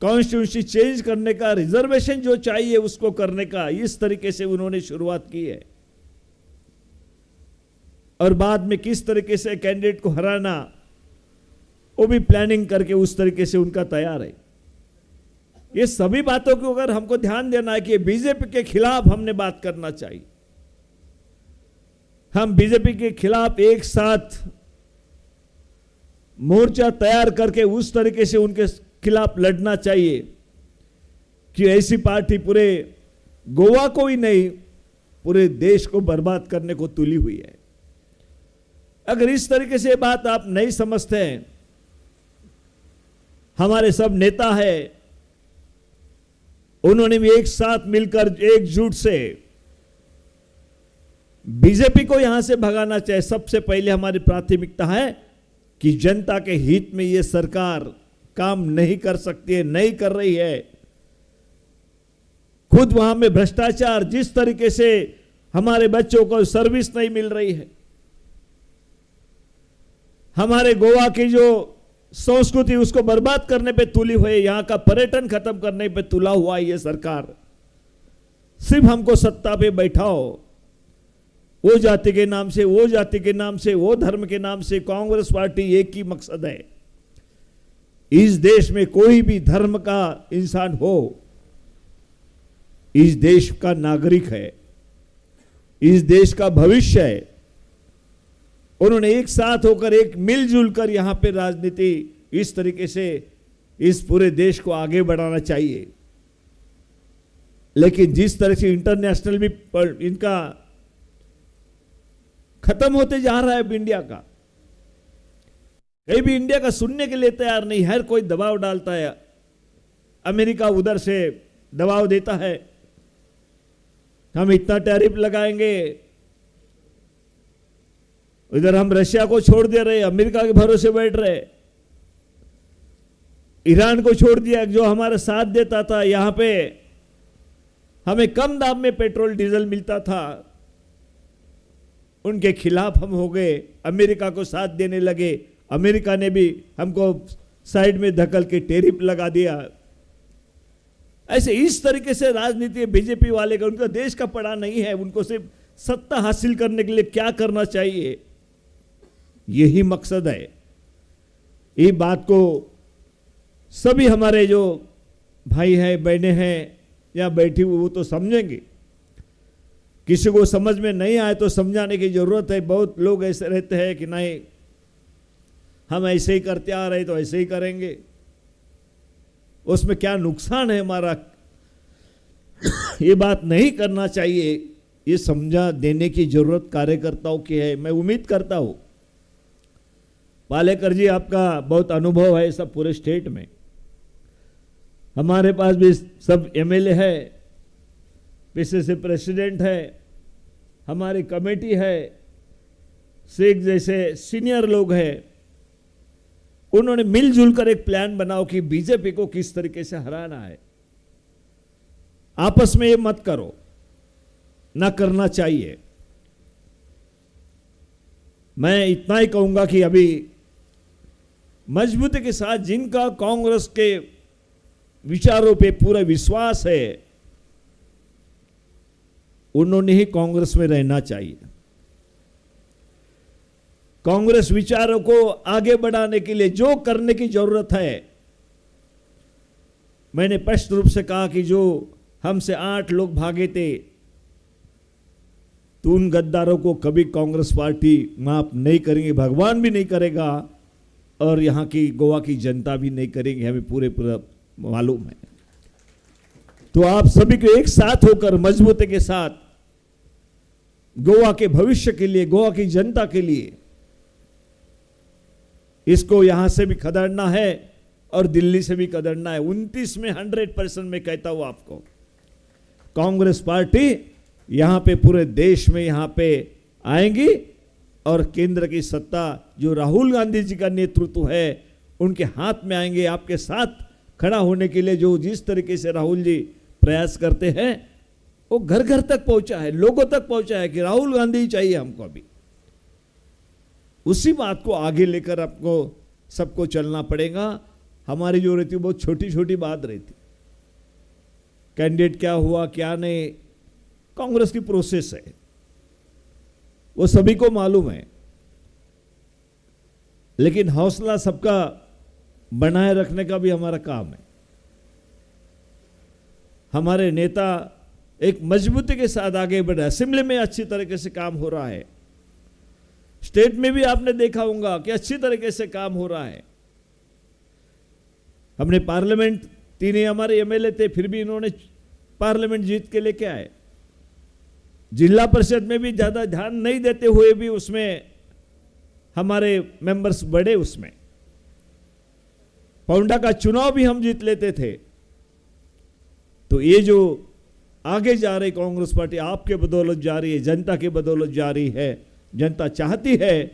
कॉन्स्टिट्यूंसी चेंज करने का, रिजर्वेशन जो चाहिए उसको करने का, इस तरीके से उन्होंने शुरुआत की है। और बाद में किस तरीके से कैंडिडेट को हराना, वो भी प्लानिंग करके उस तरीके से उनका तैयार है। ये सभी बातों को अगर हमको ध्यान देना है कि बीजेपी के खिलाफ हमने बात करना चाहिए। हम बीजेपी के खिलाफ एक साथ मोर्चा तैयार करके उस तरीके से उनके खिलाफ लड़ना चाहिए कि ऐसी पार्टी पूरे गोवा को ही नहीं, पूरे देश को बर्बाद करने को तुली हुई है। अगर इस तरीके से बात आप नहीं समझते हैं, हमारे सब नेता है, उन्होंने भी एक साथ मिलकर एकजुट से बीजेपी को यहां से भगाना चाहिए। सबसे पहले हमारी प्राथमिकता है कि जनता के हित में यह सरकार काम नहीं कर सकती है, नहीं कर रही है। खुद वहां में भ्रष्टाचार, जिस तरीके से हमारे बच्चों को सर्विस नहीं मिल रही है, हमारे गोवा की जो संस्कृति उसको बर्बाद करने पे तुली हुई है, यहां का पर्यटन खत्म करने पे तुला हुआ है ये सरकार। सिर्फ हमको सत्ता पे बैठाओ, वो जाति के नाम से, वो जाति के नाम से, वो धर्म के नाम से। कांग्रेस पार्टी एक ही मकसद है, इस देश में कोई भी धर्म का इंसान हो, इस देश का नागरिक है, इस देश का भविष्य है। उन्होंने एक साथ होकर, एक मिलजुल कर यहां पे राजनीति इस तरीके से इस पूरे देश को आगे बढ़ाना चाहिए। लेकिन जिस तरह से इंटरनेशनल भी इनका खत्म होते जा रहा है अब इंडिया का, कहीं भी इंडिया का सुनने के लिए तैयार नहीं। हर कोई दबाव डालता है, अमेरिका उधर से दबाव देता है, हम इतना टैरिफ लगाएंगे, इधर हम रशिया को छोड़ दे रहे, अमेरिका के भरोसे बैठ रहे, ईरान को छोड़ दिया जो हमारा साथ देता था। यहां पे हमें कम दाम में पेट्रोल डीजल मिलता था, उनके खिलाफ हम हो गए, अमेरिका को साथ देने लगे, अमेरिका ने भी हमको साइड में धकल के टैरिफ लगा दिया। ऐसे इस तरीके से राजनीति बीजेपी वाले का, उनका देश का पड़ा नहीं है, उनको सिर्फ सत्ता हासिल करने के लिए क्या करना चाहिए यही मकसद है। ये बात को सभी हमारे जो भाई हैं बहनें हैं या बैठी हुई वो तो समझेंगे, किसी को समझ में नहीं आए तो समझाने की जरूरत है। बहुत लोग ऐसे रहते हैं कि नहीं हम ऐसे ही करते आ रहे तो ऐसे ही करेंगे, उसमें क्या नुकसान है हमारा, ये बात नहीं करना चाहिए। ये समझा देने की जरूरत कार्यकर्ताओं की है। मैं उम्मीद करता हूं पालेकर जी आपका बहुत अनुभव है सब पूरे स्टेट में, हमारे पास भी सब एमएलए है, पीसीसी प्रेसिडेंट है, हमारी कमेटी है, शेख जैसे सीनियर लोग हैं, उन्होंने मिलजुल कर एक प्लान बनाओ कि बीजेपी को किस तरीके से हराना है। आपस में ये मत करो, ना करना चाहिए। मैं इतना ही कहूंगा कि अभी मजबूती के साथ जिनका कांग्रेस के विचारों पे पूरा विश्वास है उन्होंने ही कांग्रेस में रहना चाहिए। कांग्रेस विचारों को आगे बढ़ाने के लिए जो करने की जरूरत है, मैंने स्पष्ट रूप से कहा कि जो हमसे 8 लोग भागे थे तो उन गद्दारों को कभी कांग्रेस पार्टी माफ नहीं करेंगे, भगवान भी नहीं करेगा और यहां की गोवा की जनता भी नहीं करेगी, हमें पूरा मालूम है। तो आप सभी को एक साथ होकर मजबूती के साथ गोवा के भविष्य के लिए, गोवा की जनता के लिए इसको यहां से भी खदेड़ना है और दिल्ली से भी खदेड़ना है। 29 में 100% मैं कहता हूं आपको, कांग्रेस पार्टी यहां पे पूरे देश में यहां पे आएंगी और केंद्र की सत्ता जो राहुल गांधी जी का नेतृत्व है उनके हाथ में आएंगे। आपके साथ खड़ा होने के लिए जो जिस तरीके से राहुल जी प्रयास करते हैं वो घर घर तक पहुंचा है, लोगों तक पहुंचा है कि राहुल गांधी ही चाहिए हमको। अभी उसी बात को आगे लेकर आपको सबको चलना पड़ेगा। हमारी जो रहती बहुत छोटी छोटी बात रहती, कैंडिडेट क्या हुआ क्या नहीं, कांग्रेस की प्रोसेस है, वो सभी को मालूम है, लेकिन हौसला सबका बनाए रखने का भी हमारा काम है। हमारे नेता एक मजबूती के साथ आगे बढ़े, असेंबली में अच्छी तरीके से काम हो रहा है, स्टेट में भी आपने देखा होगा कि अच्छी तरीके से काम हो रहा है। हमने पार्लियामेंट, 3 हमारे एमएलए थे फिर भी इन्होंने पार्लियामेंट जीत के लेके आए। जिला परिषद में भी ज्यादा ध्यान नहीं देते हुए भी उसमें हमारे मेंबर्स बढ़े, उसमें पौंडा का चुनाव भी हम जीत लेते थे। तो ये जो आगे जा रही कांग्रेस पार्टी आपके बदौलत जा रही है, जनता की बदौलत जा रही है। जनता चाहती है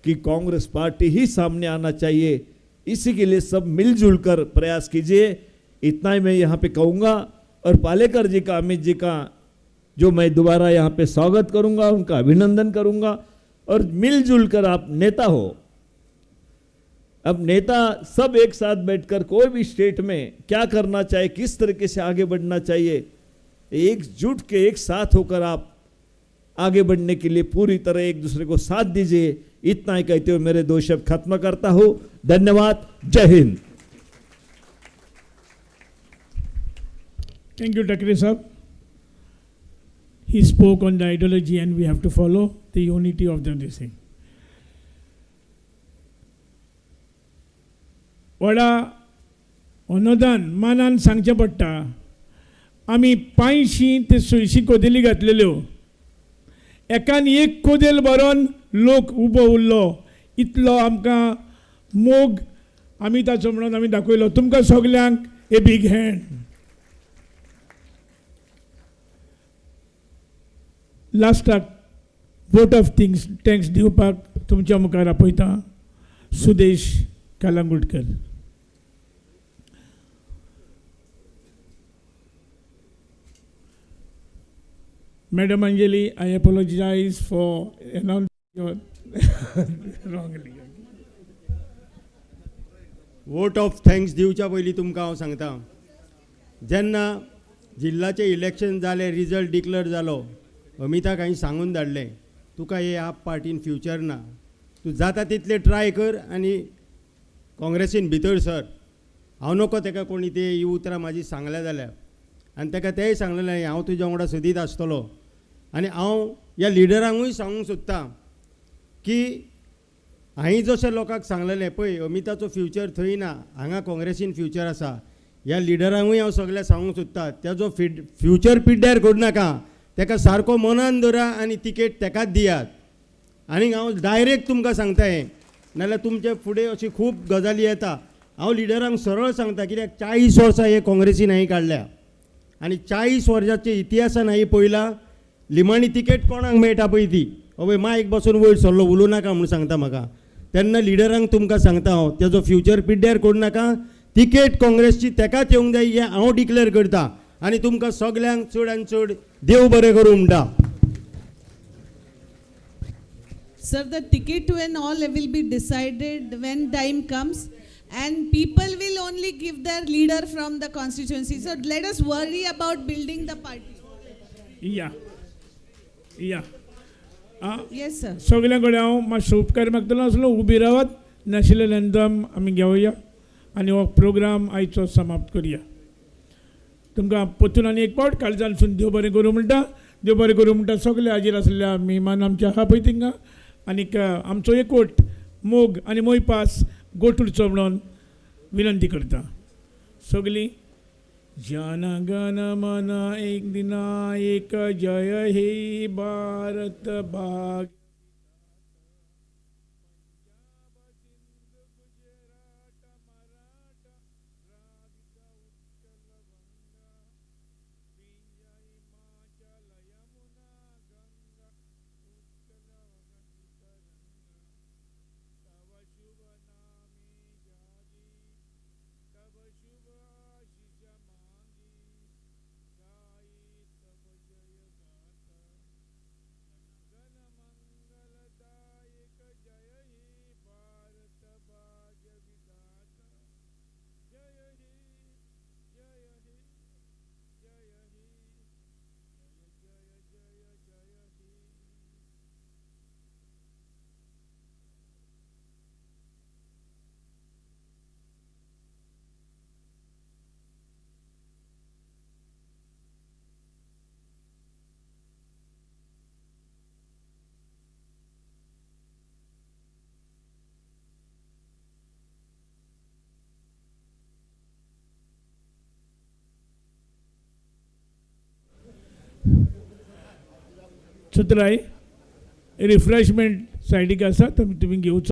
कि कांग्रेस पार्टी ही सामने आना चाहिए, इसी के लिए सब मिलजुल कर प्रयास कीजिए। इतना ही मैं यहाँ पे कहूँगा और पालेकर जी का, अमित जी का जो मैं दोबारा यहाँ पे स्वागत करूँगा, उनका अभिनंदन करूँगा। और मिलजुल कर आप नेता हो, अब नेता सब एक साथ बैठकर कोई भी स्टेट में क्या करना चाहिए, किस तरीके से आगे बढ़ना चाहिए, एकजुट के एक साथ होकर आप आगे बढ़ने के लिए पूरी तरह एक दूसरे को साथ दीजिए। इतना ही कहते हुए मेरे 2 शब्द खत्म करता हूं। धन्यवाद। जय Hind. Thank you, Thakre Sahab. He spoke on the ideology and we have to follow the unity of the this thing. व्हडा अनुदान मानान सांगचें पडटा, आमी 500 ते 600 कोदेली घातलेल्यो, एकान एक कोदेल भरोन लोक उबो उरलो, इतलो आमकां मोग आमी ताचो म्हणून आमी दाखयलो। तुमकां सगल्यांक ए बीग हँड। लास्टाक वोट ऑफ थँक्स दिवपाक तुमच्या मुखार आपयता Sudesh Kalangutkar. Madam Anjali, I apologize for announcing your wrongly. Vote of thanks दिवच्या पयलीं तुमकां हांव सांगता, जेन्ना जिल्ल्याचें इलेक्शन जालें, रिजल्ट डिक्लेअर जालो, अमिताक हांवें सांगून धाडलें, तुका हे आप पार्टीन फ्युचर ना, तूं जाता तितलें ट्राय कर आनी काँग्रेसीन भितर सर. हांव नको ताका कोणी ते ही उतरां म्हाजी सांगल्या जाल्यार, आनी ताका तेंय सांगलेलें हांव तुज्या वांगडा सदीत आसतलो. आनी हांव ह्या लिडरांकूय सांगूंक सोदतां की हांवें जशें लोकांक सांगलेलें पळय अमिताचो फ्युचर थंय ना, हांगा काँग्रेसीन फ्युचर आसा, ह्या लिडरांकूय हांव सगळ्या सांगूंक सोदतां तेजो फ्युचर पिड्ड्यार करूं नाका, ताका सारको मनान धरा आनी तिकेट ताकाच दियात. आनी हांव डायरेक्ट तुमकां सांगता हें, नाल्यार तुमचे फुडें अशी खूब गजाली येता. हांव लिडरांक सरळ सांगता, कित्याक 40 वर्सां हे काँग्रेसीन हांवें काडल्या आनी 40 वर्सांचे इतिहासान हांवें पळयला लिमाणी तिकेट कोणाक मेळटा पळय ती, अवय मायक बसून वयर सरलो उलोवं नाका म्हूण सांगता म्हाका. तेन्ना लिडरांक तुमकां सांगता हांव, तेजो फ्युचर पिड्ड्यार करूं नाका, तिकेट काँग्रेसची ताकाच येवंक जाय हें हांव डिक्लेअर करता. आनी तुमकां सगल्यांक चड आनी चड देव बरें करूं म्हणटा. Sir, the ticket and all will be decided when time comes, and people will only give their leader from the constituency. So let us worry about building the party. या Yes, sir. सगळ्यां कडेन हांव मातसो उपकार मागतलो आसलो, उबी रावात, national anthem आमी घेवया आनी हो प्रोग्राम आयचो समाप्त करया. तुमकां परतून आनी एक पावट काळजानसून देव बरें करूं म्हणटा. देव बरें करूं म्हणटा सगळे हाजीर आसलेल्या मेहमान आमचे आहा पळय थिंगा. आनीक आमचो एकवट मोग आनी मोयपास गोठ उरचो म्हणून विनंती करता. सगळीं जन गण मन एक दिना एक जय हे भारत भाग. सत्राय रिफ्रेशमेंट सायडीक आसा, तुमी घेवचो.